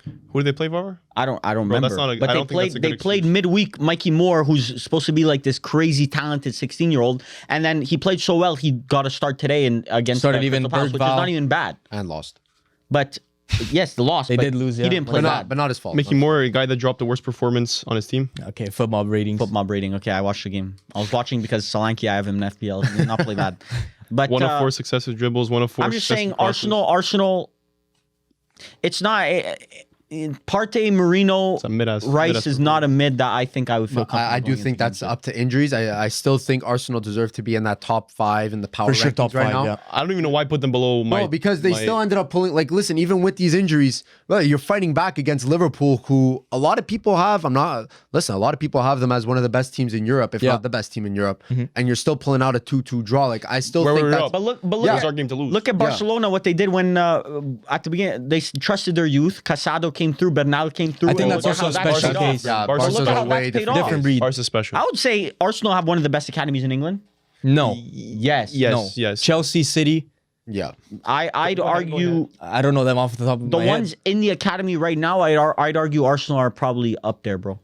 Who did they play for? I don't Bro, remember. that's not a- but I they don't think that's a played. good They played excuse. midweek. Mikey Moore, who's supposed to be like this crazy talented 16-year-old, and then he played so well he got a start today and against Started even Crystal Palace, which is Bergvall. not even bad. And lost. But yes, the loss. They but did lose, He yeah. didn't play bad. But not his fault. Mickey Moore, a guy that dropped the worst performance on his team. Okay, foot mob ratings. Foot mob rating. Okay, I watched the game. I was watching because Solanke, I have him in FPL. He did not play bad. But 1 of 4 successive dribbles, 1 of 4 I'm just saying, successive crosses. Arsenal. It's not. Partey, Marino, It's a mid-ass- Rice mid-ass is not a mid that I think I would feel comfortable. I do going think against that's United. up to injuries. I still think Arsenal deserve to be in that top 5 in the power For sure, rankings top right 5, now. yeah. I don't even know why I put them below my. No, because they my- still ended up pulling. Like, listen, even with these injuries, well, you're fighting back against Liverpool, who a lot of people have. I'm not. Listen, a lot of people have them as one of the best teams in Europe, if Yeah. not the best team in Europe. And you're still pulling out a 2-2 draw. Like, I still Where think were we that's. up? But look, It was our game to lose. Look at Barcelona, what they did when at the beginning they trusted their youth. Casado came through, Bernal came through. I think and that's look at also how a that special paid off. case. Yeah, Barca's Barca's look at how a that way paid off. Different breed. Barca's special. I would say Arsenal have one of the best academies in England. No. Yes. Yes, No. yes. Chelsea, City. Yeah. I'd argue I don't know them off the top of the my ones head. in the academy right now. I'd argue Arsenal are probably up there, bro.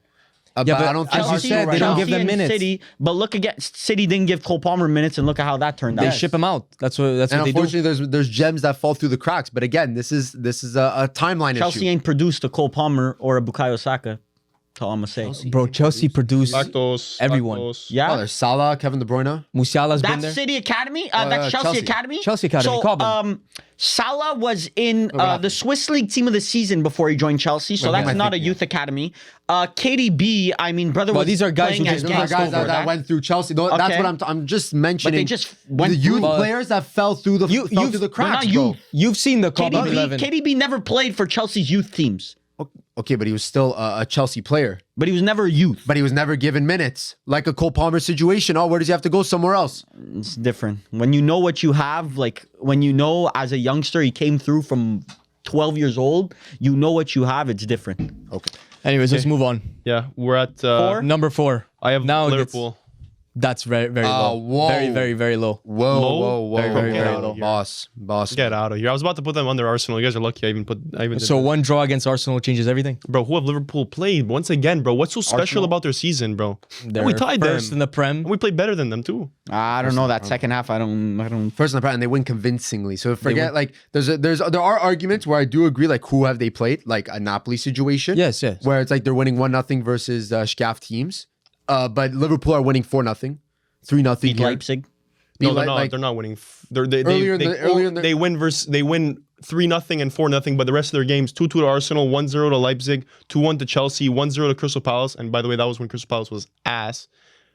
Yeah, but but I don't think as you Arsenal said, they right don't now- give them and minutes. City, but look against City didn't give Cole Palmer minutes, and look at how that turned They out. ship him out. That's what And they do. unfortunately, there's gems that fall through the cracks. But again, this is a timeline Chelsea issue. ain't produced a Cole Palmer or a Bukayo Saka. That's all I'm gonna say. Bro, Chelsea produced Lactose. everyone. Lactose. Yeah. Oh, there's Salah, Kevin De Bruyne. Musiala's been That's there. City Academy. That's Chelsea, Chelsea. Academy. Chelsea Academy, So, Cobham. Salah was in the Swiss League Team of the Season before he joined Chelsea, so Okay. that's not a youth academy. KDB, I mean, brother Well, was these are guys playing who as just Those are gangster guys over that went through Chelsea. That's Okay. what I'm just mentioning. just went the youth through- players that fell through the You've- through the They're cracks, not bro. youth. You've seen the Cobham 11. KDB never played for Chelsea's youth teams, Okay, but he was still a Chelsea player. but he was never a youth. But he was never given minutes, like a Cole Palmer situation. Oh, where does he have to go? Somewhere else. It's different. When you know what you have, like when you know as a youngster he came through from 12 years old, you know what you have, it's different. Okay. Anyways, let's move on. Yeah, we're at Four? Number 4. I have Now it gets- Liverpool. That's very, very low. whoa. Very, very, very low. Whoa, Low? whoa, whoa, Very, very, get very out low. of here. Boss. Get out of here. I was about to put them under Arsenal. You guys are lucky. I even did So that. one draw against Arsenal changes everything. Bro, who have Liverpool played? Once again, bro, what's so special Arsenal? about their season, bro? They're we tied them. first in the Prem. And we played better than them too. I don't know that second half. I don't. First in the and they win convincingly. So forget like there are arguments where I do agree, like who have they played, like a Napoli situation. Yes, yes. Where it's like they're winning 1-0 versus SCAF teams. But Liverpool are winning 4-0, 3-0 Beat here. Leipzig. No, Be they're like- not. like- They're not winning. Earlier in the- They win 3-0 and 4-0, but the rest of their games 2-2 to Arsenal, 1-0 to Leipzig, 2-1 to Chelsea, 1-0 to Crystal Palace, and by the way, that was when Crystal Palace was ass.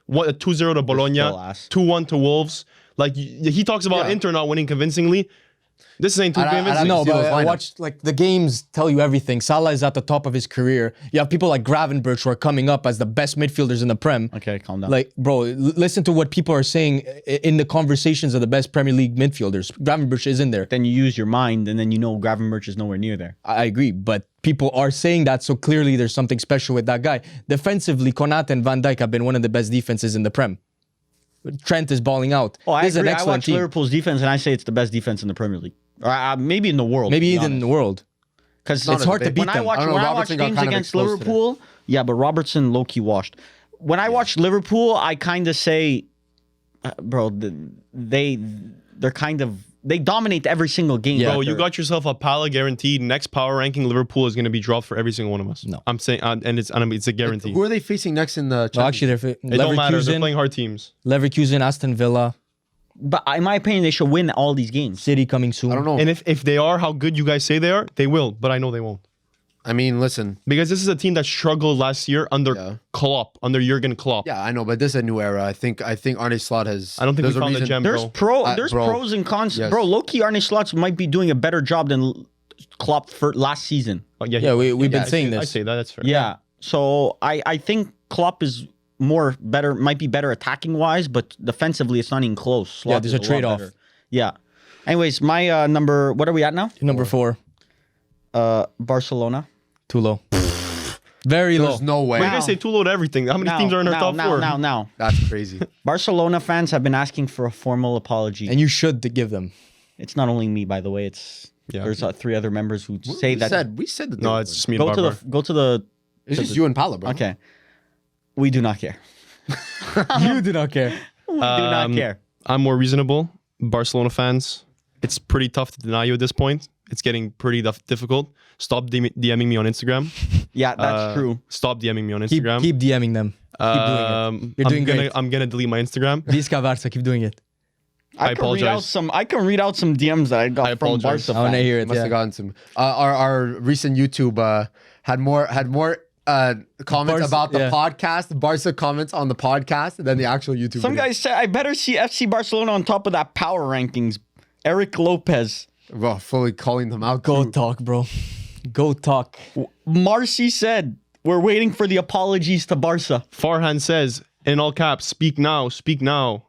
2-0 to Bologna, still ass. 2-1 to Wolves. Like he talks about Yeah. Inter not winning convincingly. This ain't too I convincing. No, see but those I lineups. watched like the games tell you everything. Salah is at the top of his career. You have people like Gravenberch who are coming up as the best midfielders in the Prem. Okay, calm down. Like, bro, listen to what people are saying in the conversations of the best Premier League midfielders. Gravenberch is in there. then you use your mind, and then you know Gravenberch is nowhere near there. I agree, but people are saying that, so clearly there's something special with that guy. Defensively, Konate and Van Dijk have been one of the best defenses in the Prem. Trent is balling out. Oh, I This is an agree. I excellent watch team. Liverpool's defense, and I say it's the best defense in the Premier League, or maybe in the world. Maybe even in the world. because It's hard to beat when I them. watch I don't know, when I watch Robertson got games kind of against exposed today. Liverpool. Yeah, but Robertson low-key washed. When I watch Liverpool, I kind of say, bro, they're kind of they dominate every single game. Yeah. Bro, you They're- got yourself a pala guaranteed. Next power ranking, Liverpool is going to be dropped for every single one of us. No. I'm saying, and it's a guarantee. Who are they facing next in the Well, Champions actually, they're It don't matter. They're playing Leverkusen, hard teams. Leverkusen, Aston Villa, But in my opinion, they should win all these games. City coming soon. I don't know. And if they are how good you guys say they are, they will. But I know they won't. I mean, listen. Because this is a team that struggled last year under Yeah. Klopp, under Jurgen Klopp. Yeah, I know, but this is a new era. I think Arne Slot has. I don't think there's we a found the reason- gem, There's bro. there's bro. pros and cons. Yes. Bro, low-key Arne Slot might be doing a better job than Klopp for last season. Oh, Yeah, we've been saying I this. say that. That's fair. Yeah. So I think Klopp is might be better attacking wise, but defensively it's not even close. Slot Yeah, there's is a lot trade-off. better. Yeah. Anyways, my number. What are we at now? Number 4, Barcelona. too low. Very low. There's no way. Why you guys say too low to everything? How many teams are in our top four? Now. That's crazy. Barcelona fans have been asking for a formal apology. And you should give them. It's not only me, by the way. It's Yeah. There's 3 other members who say that. We said that. No, it's just me and Go to Barbara. the. It's just you and Paolo, bro. Okay. We do not care. You do not care. We do not care. I'm more reasonable. Barcelona fans, it's pretty tough to deny you at this point. It's getting pretty difficult. Stop DMing me on Instagram. Yeah, that's true. Stop DMing me on Keep Instagram. DMing them. Keep doing it. You're doing great. I'm gonna delete my Instagram. Visca Barca, keep doing it. I can read out apologize. I can read out some DMs that I got from apologize. Barca I want to fans. hear it. Must have Yeah. gotten some. Our recent YouTube had more comments Barca- about the yeah. podcast. Barca comments on the podcast than the actual YouTube. Some video. guys said I better see FC Barcelona on top of that power rankings. Eric Lopez. well, fully calling them out. Go too. talk, bro. Go talk. Marcy said we're waiting for the apologies to Barca. Farhan says in all caps, "Speak now, speak now."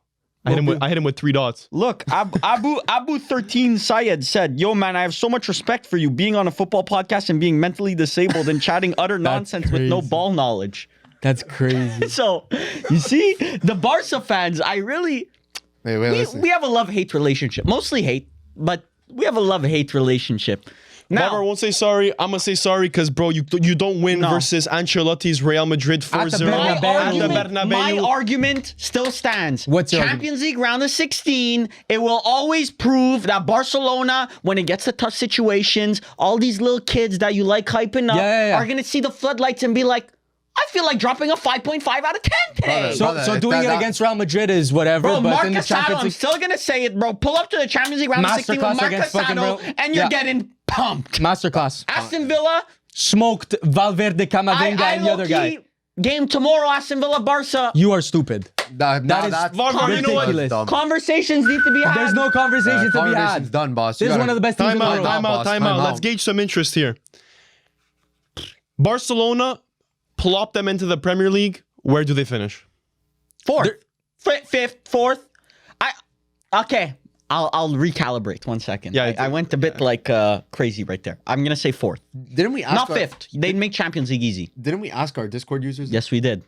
I hit him with 3 dots. Look, Abu 13 Syed said, "Yo man, I have so much respect for you being on a football podcast and being mentally disabled and chatting utter nonsense with no crazy. ball knowledge." That's crazy. So, you see, the Barca fans, Wait, listen. we have a love-hate relationship. Mostly hate, but we have a love-hate relationship. Barbara Now, won't say sorry. I'm gonna say sorry because, bro, you don't win No. versus Ancelotti's Real Madrid 4-0 Bernabeu. my argument still stands. What's your Champions League round of 16, it will always prove that Barcelona, when it gets to tough situations, all these little kids that you like hyping up Yeah. are going to see the floodlights and be like, I feel like dropping a 5.5 out of 10 today. Brother, So doing it against Real Madrid is whatever, Bro, but Marc in the Casado, Champions I'm League, still going to say it, bro. Pull up to the Champions League round of 16 with Masterclass Marc against fucking Casado, Real- and you're Yeah. getting pumped. masterclass. Aston Villa, Smoked Valverde, Camavinga, and the other guy. Game tomorrow, Aston Villa, Barca. You are stupid. That is that's Barbara, you know what? ridiculous. Dumb. Conversations need to be had. There's no conversation to be Conversation's had. done, boss. This is one of the best teams in the world. Time out. boss. Let's gauge some interest here. Barcelona, plop them into the Premier League. Where do they finish? Fourth, fifth, fourth. Okay. I'll recalibrate 1 second. Yeah, I went a bit like crazy right there. I'm gonna say fourth, Didn't we ask? not fifth. They'd make Champions League easy. Didn't we ask our Discord users? Yes, we did.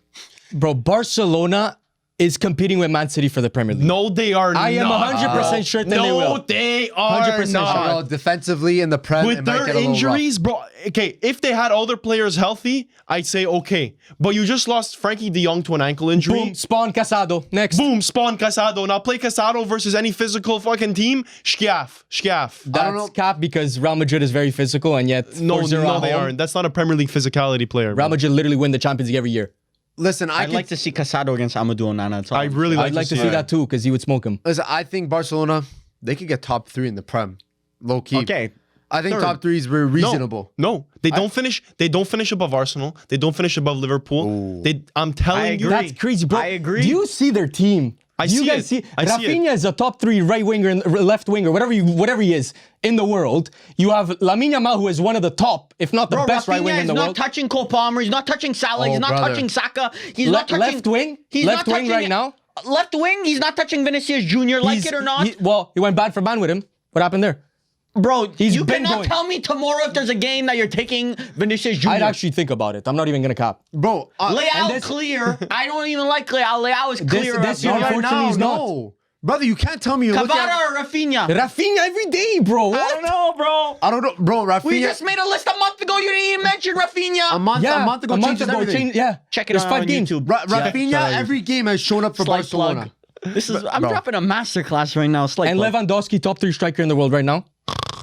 Bro, Barcelona is competing with Man City for the Premier League. No, they are not. I am 100% sure that they will. No, they are 100% not. sure. Well, defensively in the Prem, it With might their get a little injuries, bro. Okay, if they had all their players healthy, I'd say okay. But you just lost Frankie De Jong to an ankle injury. Boom, Spawn Casado. Next. Boom, spawn Casado. Now play Casado versus any physical fucking team. Shkiaf. That's cap because Real Madrid is very physical and yet No, 4-0 no, at they home. aren't. That's not a Premier League physicality player. Real Bro. Madrid literally win the Champions League every year. Listen, I'd like to see Casado against Amadou Onana. That's all I I'm really I'd like to see that too because he would smoke him. Listen, I think Barcelona, they could get top 3 in the Prem. Low key. Okay. I think Third. top 3 is very reasonable. No, they don't finish. They don't finish above Arsenal. They don't finish above Liverpool. I'm telling you. agree. That's crazy, bro. I agree. Do you see their team? I Do you see guys it. see? I see it. Rafinha is a top 3 right winger and left winger, whatever he is in the world. You have Lamine Yamal, who is one of the top, if not the Bro, best right Rafinha winger in is the not world. touching Cole Palmer. He's not touching Salah. Oh, he's not brother. touching Saka. He's not touching Left wing? He's Left not wing touching right now? Left wing. He's not touching Vinicius Jr. Like He's- it or not, he went bad for man with him. What happened there? bro. he's You been cannot going. tell me tomorrow if there's a game that you're taking Vinicius Jr. I'd actually think about it. I'm not even gonna cap. Bro, Leao this- clear. I don't even like Leao. Leao is clear. this up year, there. unfortunately, he's not. no. Brother, you can't tell me you look at... Kvara or Rafinha? Rafinha every day, bro. I What? don't know, bro. I don't know. Bro, Rafinha... We just made a list a month ago. You didn't even mention Rafinha. a month ago changes everything. yeah. Check it There's out 5 on games. YouTube. Rafinha, every game has shown up for Slight Barcelona. plug. This is. I'm bro. dropping a masterclass right now. Slight And plug. Lewandowski, top 3 striker in the world right now.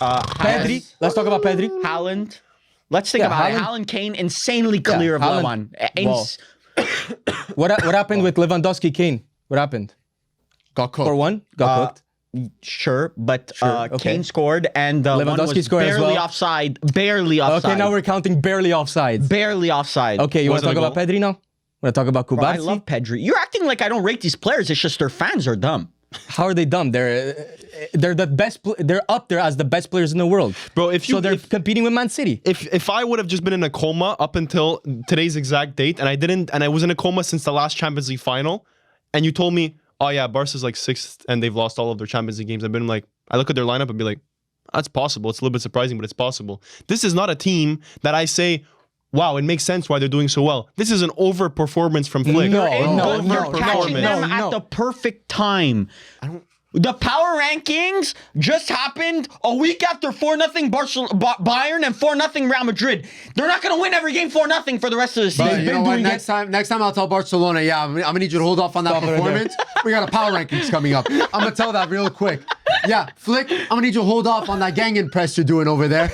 Pedri. Let's talk about Pedri. Haaland. Let's think Yeah, about it. Haaland- Haaland, Kane, insanely clear of Haaland- Lewan. What happened with Lewandowski, Kane? What happened? Got cooked. 4-1? Got cooked. Sure, but okay. Kane scored and one Lewandowski was scored as barely well. offside. Barely offside. Okay, now we're counting barely offsides. barely offside. Okay, you want to Wasn't talk a about Pedri now? Want to talk about Bro, I Kubarsi? love Pedri. You're acting like I don't rate these players. It's just their fans are dumb. How are they dumb? They're the best. They're up there as the best players in the world, Bro, So they're competing with Man City. if I would have just been in a coma up until today's exact date, and I was in a coma since the last Champions League final, and you told me, oh yeah, Barca's like 6th and they've lost all of their Champions League games, I've been like, I look at their lineup and be like, that's possible. It's a little bit surprising, but it's possible. This is not a team that I say, wow, it makes sense why they're doing so well. This is an overperformance from Flick. No, You're no, catching them no. at the perfect time. The power rankings just happened a week after 4-0 Bayern and 4-0 Real Madrid. They're not going to win every game 4-0 for the rest of the season. But you know what? Next time I'll tell Barcelona, I'm gonna need you to hold off on that performance. We got a power rankings coming up. I'm gonna tell that real quick. Yeah, Flick, I'm gonna need you to hold off on that Gangnam press you're doing over there.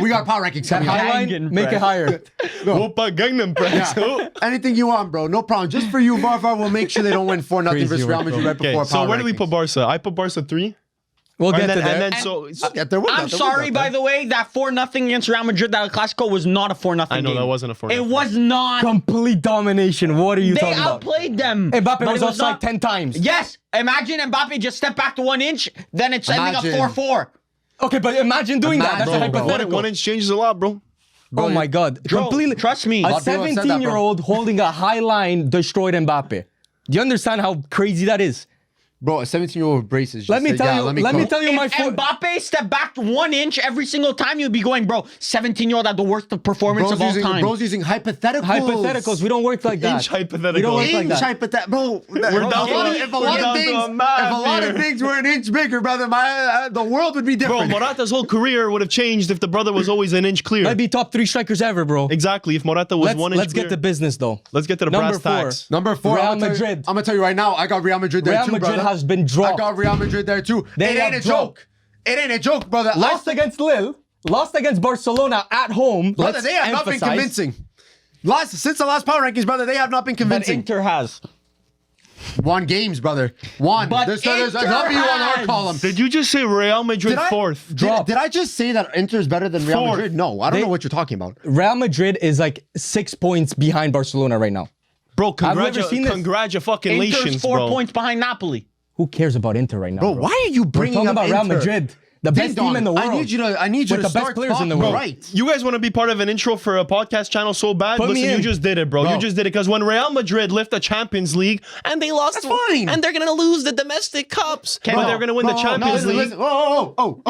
We got a power rankings coming up. Highline, make it higher. Whoopa Gangnam press. Yeah. Anything you want, bro. No problem. Just for you, VAR will make sure they don't win 4-0 versus Real Madrid right before Okay, so power where do we rankings. put Barca? I put Barca 3. We'll get And then, to there. and then so Get there, we'll I'm get there, sorry, we'll by get there. the way, that 4-0 against Real Madrid, that Clasico was not a 4-0 I know game. that wasn't a 4-0. It was not. Complete domination. What are you They talking about? outplayed them. Mbappe but was it offside not- 10 times. Yes. Imagine Mbappe just stepped back to 1 inch, then it's ending Imagine. up 4-4. Okay, but imagine doing that. That's a Imagine, bro. hypothetical. one inch changes a lot, bro. Oh my God. Bro, Completely. trust me. A lot of people have said that, bro. 17-year-old holding a high line destroyed Mbappe. Do you understand how crazy that is? Bro, a 17-year-old braces. Let me tell you. Let me tell you my If foot. Mbappe stepped back 1 inch every single time, you'd be going, bro, 17-year-old had the worst performance of all time. Bro's using hypotheticals. Hypotheticals. We don't work like that. Inch hypothetical. We don't work like Inch that. Bro, We're down to a- if a we're lot down of to things, a math if a lot of here. things were an inch bigger, brother, the world would be Bro, different. Morata's whole career would have changed if the brother was always an inch clear. Might be top 3 strikers ever, bro. Exactly. If Morata was 1 inch Let's clear. get to business, though. Let's get to the Number brass 4. tacks. Number 4, Real I'm Madrid. gonna tell you right now, I got Real Madrid there Real too, Madrid brother. has been dropped. I got Real Madrid there too. They It ain't a have dropped. joke. It ain't a joke, brother. Lost against Lille. Lost against Barcelona at home. Brother, Let's they have not been emphasize. convincing. Since the last power rankings, brother, they have not been But convincing. Inter has. Won games, brother. Won. But There's Inter a W on our has. column. Did you just say Real Madrid Did I- 4th? Drop. Did I just say that Inter's better than Real Fourth. Madrid? No, I don't They- know what you're talking about. Real Madrid is like 6 points behind Barcelona right now. Bro, I've never seen this. congratulations, Inter's 4 bro. points behind Napoli. Who cares about Inter right now, Bro, bro? why are you We're bringing talking up about Real Inter? Madrid, the Ding best team dong. in the world. I need you to With to the best start players in the talking world. right. You guys want to be part of an intro for a podcast channel so bad? Put me Listen, you in. just did it, bro. Bro. You just did it because when Real Madrid lift the Champions League and they lost, That's fine. and they're gonna lose the domestic cups, but they're gonna win the Champions League. Listen. Oh.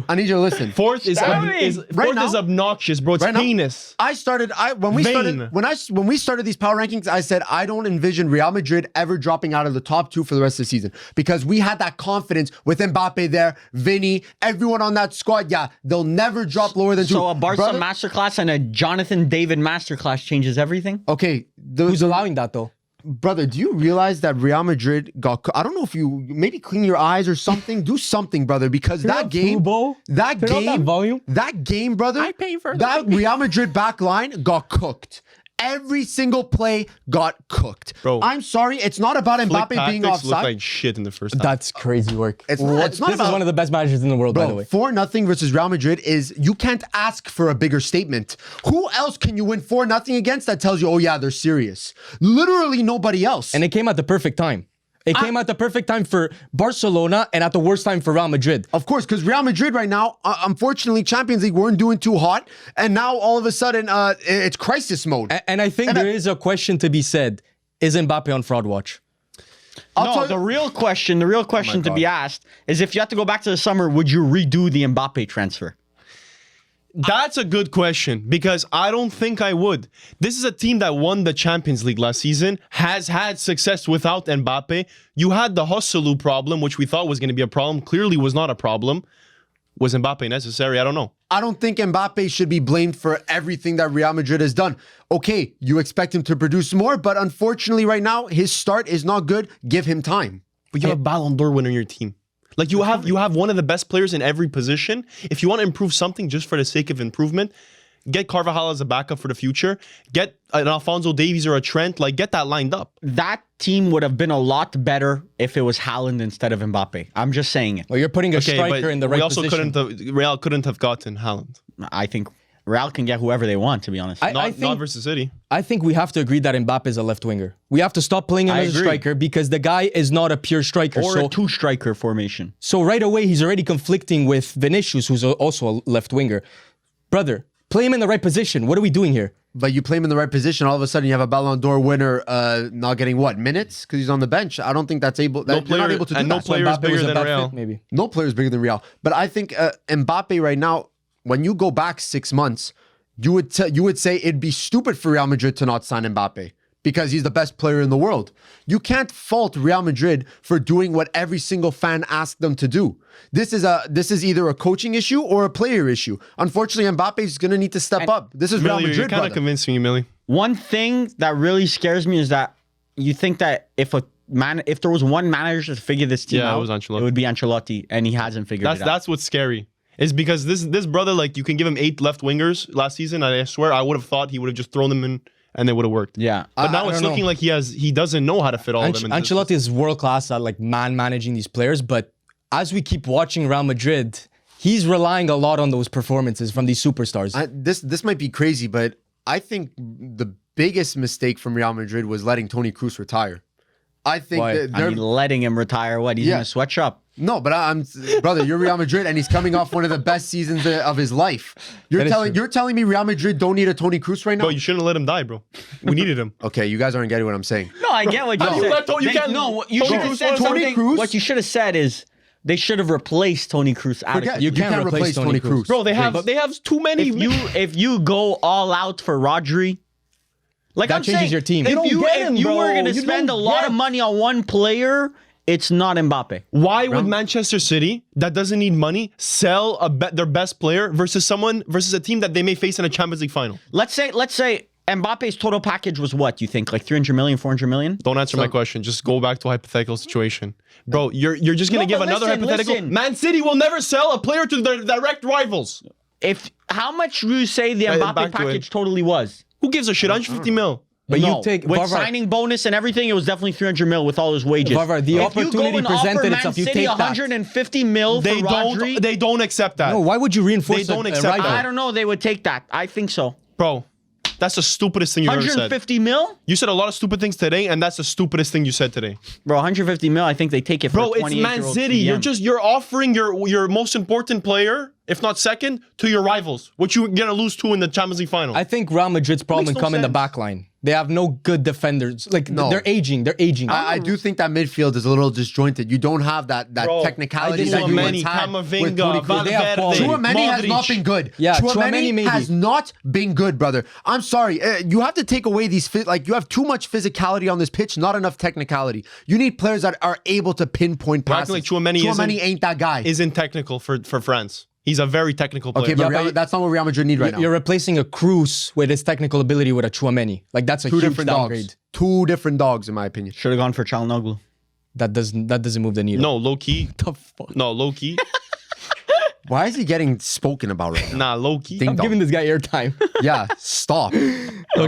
I need you to listen. Fourth is Stop me. Right now- obnoxious, bro. It's Right now, heinous. when we Vain. started these power rankings, I said I don't envision Real Madrid ever dropping out of the top 2 for the rest of the season because we had that confidence with Mbappe there, Vinny, everyone on that squad. Yeah, they'll never drop lower than 2. So a Barca Brother- masterclass and a Jonathan David masterclass changes everything? Okay, Who's allowing that though? brother, do you realize that Real Madrid got? I don't know if you maybe clean your eyes or something. Do something, brother, because Turn that up game, Fubo. that Turn up game, that volume. that game, brother. I pay for that Real Madrid back line got cooked. Every single play got cooked. Bro. I'm sorry, it's not about Flick Mbappe being tactics looked offside. like shit in the first half. That's crazy work. It's not this about- is one of the best managers in the world, by the Bro, way. 4-0 versus Real Madrid is you can't ask for a bigger statement. Who else can you win 4-0 against that tells you, oh yeah, they're serious? Literally nobody else. And it came at the perfect time. It came at the perfect time for Barcelona and at the worst time for Real Madrid. Of course, because Real Madrid right now, unfortunately, Champions League weren't doing too hot, and now all of a sudden, it's crisis mode. And I think And there is a question to be said. Is Mbappe on fraud watch? I'll No, tell the you- real question to be asked is if you had to go back to the summer, would you redo the Mbappe transfer? That's a good question because I don't think I would. This is a team that won the Champions League last season, has had success without Mbappe. You had the Hosselu problem, which we thought was going to be a problem. Clearly was not a problem. Was Mbappe necessary? I don't know. I don't think Mbappe should be blamed for everything that Real Madrid has done. Okay, you expect him to produce more, but unfortunately right now, his start is not good. Give him time. But you have a Ballon d'Or winner in your team. Like you have one of the best players in every position. If you want to improve something just for the sake of improvement, get Carvajal as a backup for the future. Get an Alphonso Davies or a Trent. Like get that lined up. That team would have been a lot better if it was Haaland instead of Mbappe. I'm just saying it. Well, you're putting a Okay, striker but in the right we also position. Real couldn't have gotten Haaland. I think Real can get whoever they want, to be honest. Not versus City. I think we have to agree that Mbappe is a left winger. We have to stop playing him I as a agree. striker because the guy is not a pure striker. or So, a two-striker formation. so right away, he's already conflicting with Vinicius, who's also a left winger. Brother, play him in the right position. What are we doing here? But you play him in the right position, all of a sudden you have a Ballon d'Or winner not getting what, minutes? Because he's on the bench. I don't think that's able. That, you're not able to do and that. no player is Mbappe was bigger a than bad Real. fit, maybe. No player is bigger than Real. But I think Mbappe right now, when you go back 6 months, you would say it'd be stupid for Real Madrid to not sign Mbappe because he's the best player in the world. You can't fault Real Madrid for doing what every single fan asked them to do. This is either a coaching issue or a player issue. Unfortunately, Mbappe is going to need to step up. This is Real Millie, Madrid, you're kind brother. of convincing me, Millie. One thing that really scares me is that you think that if there was one manager to figure this team Yeah, it out, was Ancelotti. it would be Ancelotti, and he hasn't figured it out. That's what's scary. Is because this brother, like, you can give him 8 left wingers last season, and I swear I would have thought he would have just thrown them in and they would have worked. Yeah. But now I it's don't looking know. like he doesn't know how to fit all of them. Ancelotti is world class at like man managing these players, but as we keep watching Real Madrid, he's relying a lot on those performances from these superstars. This might be crazy, but I think the biggest mistake from Real Madrid was letting Toni Kroos retire. I think Why? that I they're mean, letting him retire, what? He's in a sweatshop. no, but brother, you're Real Madrid, and he's coming off one of the best seasons of his life. You're telling me Real Madrid don't need a Toni Kroos right now? Bro, you shouldn't have let him die, bro. We needed him. Okay, you guys aren't getting what I'm saying. No, I get what you said. you can't- You should Toni have said Kroos- Toni something. Kroos- What you should have said is they should have replaced Toni Kroos out Forget, of you it. can't replace Toni Kroos. Bro, they have too many. If you go all out for Rodri, like That I'm changes saying, your team. If They don't you, get if him, you were bro. going to You spend a don't lot get- of money on one player, it's not Mbappe. Why would Manchester City, that doesn't need money, sell their best player versus a team that they may face in a Champions League final? Let's say Mbappe's total package was what, you think? Like 300 million, 400 million? Don't answer my question. Just go back to a hypothetical situation. Bro, you're just going to No, give but another listen, hypothetical. listen. Man City will never sell a player to their direct rivals. How much would you say the Back Mbappe to package it. totally was? Who gives a shit? 150 mil. But No, you take with Varvar, signing bonus and everything, it was definitely 300 mil with all his wages. Varvar, the If opportunity you go and presented offer itself, Man you City take that. 150 mil for Rodri, They don't accept that. No, why would you reinforce They don't a accept rival? that. I don't know. They would take that. I think so. Bro, that's the stupidest thing you've ever said. 150 mil, You said a lot of stupid things today, and that's the stupidest thing you said today. bro. 150 mil. I think they take it for Bro, a it's Man 28-year-old City. CDM. You're offering your most important player, if not second, to your rivals. What you're gonna lose to in the Champions League final. I think Real Madrid's problem Makes no come in the sense. back line. They have no good defenders. Like No. they're aging. I do think that midfield is a little disjointed. You don't have that Bro, technicality I that you Tchouaméni, once had with Camavinga, Toni Kroos. They have quality. Chouameni has Modric. not been good. Yeah, Chouameni Tchouaméni maybe. has not been good, brother. I'm sorry. You have to take away these you have too much physicality on this pitch, not enough technicality. You need players that are able to pinpoint Acting passes. like Tchouaméni ain't that guy. Isn't technical for France. He's a very technical player. Okay, but Yeah, but that's not what Real Madrid need right now. You're replacing a Cruz with his technical ability with a Chouameni. Like that's a Two huge different downgrade. dogs. Two different dogs, in my opinion. Should have gone for Çalhanoğlu. That doesn't move the needle. No, low key. The fuck? No, low key. Why is he getting spoken about right now? Nah, low key. Ding I'm dong. giving this guy airtime. Yeah, stop. Low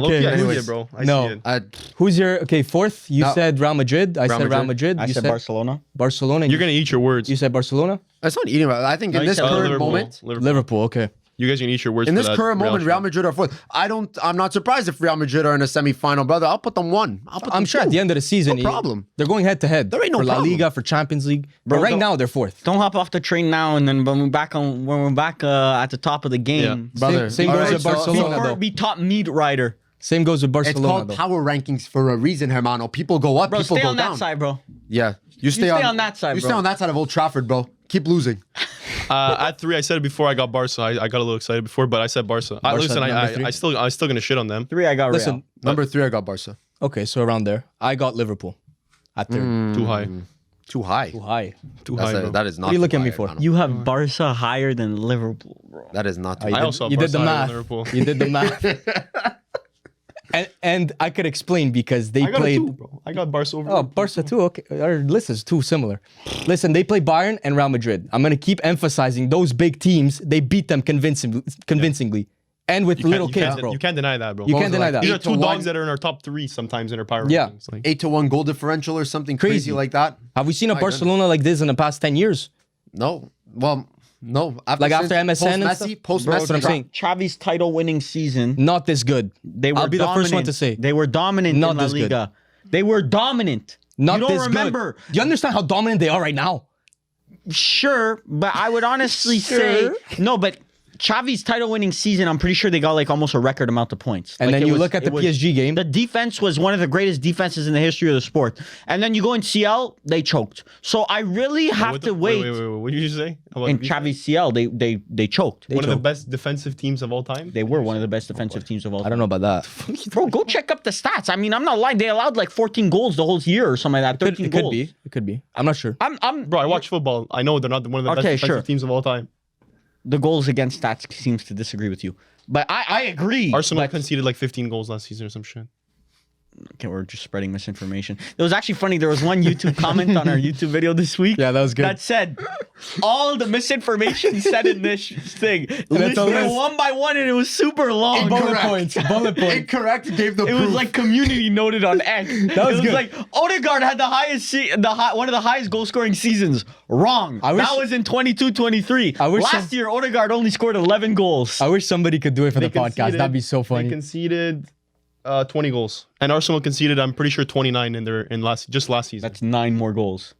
key, I see anyways. it, bro. I No. see it. Who's your fourth? You No. said Real Madrid. I said Real Madrid. Madrid. I You said Barcelona. Barcelona. You're gonna eat your words. You said Barcelona. That's not eating about. I think in you this said current Liverpool. moment, Liverpool. Okay. You guys gonna eat your words. in for this that current moment, shit. Real Madrid are fourth. I'm not surprised if Real Madrid are in a semi-final, brother. I'll put them one. I'm sure at the end of the season, No problem. they're going head to head. There ain't no for La problem. Liga, for Champions League. But Bro, right don't- now they're fourth. Don't hop off the train now, and then when we're back at the top of the game, Brother, Same all goes right, with so- Barcelona before though. be top meat rider. Same goes with It's Barcelona called though. power rankings for a reason, hermano. People go up, Bro, people stay go on down. that side, bro. Yeah, you stay on that side, You bro. stay on that side of Old Trafford, bro. Keep losing. At 3, I said it before. I got Barca. I got a little excited before, but I said Barca. Barca Listen, number 3. I still gonna shit on them. 3, I got Real. Listen, Number 3, I got Barca. okay, so around there, I got Liverpool at third. Too high. Too high. Too high. Too high, bro. That is not. What are you too looking at high, me for? hermano. You have Barca higher than Liverpool, bro. That is not. Too You high. I also have you did the Barca higher math. than Liverpool. You did the math. and I could explain because they I got played. a 2, bro. I got Barca over. Oh, Barca too. Okay, our list is too similar. Listen, they play Bayern and Real Madrid. I'm gonna keep emphasizing those big teams. They beat them convincingly, and with little kids, bro. You can't deny that, bro. You can't deny that. These are 8 to 2 1. dogs that are in our top 3 sometimes in our power Yeah. rankings. Like, 8-1 goal differential or something crazy, Crazy. like that. Have we seen a My Barcelona like this in the past 10 years? No. Well, no. Like after MSN and stuff? Post Bro, Messi. that's what I'm saying. Chavi's title-winning season. Not this good. They were I'll be the first one dominant. to say. They were dominant Not in La this good. Liga. They were dominant. Not you don't this remember. good. Do you understand how dominant they are right now? Sure, but I would honestly say no. But Xavi's title-winning season, I'm pretty sure they got like almost a record amount of points. And Like, then it you was- look at the it was- PSG game. The defense was one of the greatest defenses in the history of the sport. And then you go in CL, they choked. So I really have to wait. Wait. What did you say? About In the- Xavi's CL, they choked. one of the best defensive teams of all time. They were one of the best defensive teams of all time. I don't know about that. Bro, go check up the stats. I mean, I'm not lying. They allowed like 14 goals the whole year or something like that. 13 It goals. could be. It could be. I'm not sure. Bro, I watch football. I know they're not one of the best Okay, defensive sure. teams of all time. The goals against stats seems to disagree with you. But I agree. Arsenal but- conceded like 15 goals last season or some shit. Okay, we're just spreading misinformation. It was actually funny. There was one YouTube comment on our YouTube video this week. Yeah, that was good. That said, all the misinformation said in this thing. Listed a list. one by one, and it was super long. Bullet points. Bullet points. Incorrect. Gave the It proof. was like community noted on X. That was it was good. like Odegaard had the highest, one of the highest goal scoring seasons. Wrong. I wish- that was in 22-23. I wish Last year, Odegaard only scored 11 goals. I wish somebody could do it for the They podcast. conceded- That'd be so They funny. conceded 20 goals, and Arsenal conceded, I'm pretty sure, 29 in last season. That's 9 more goals.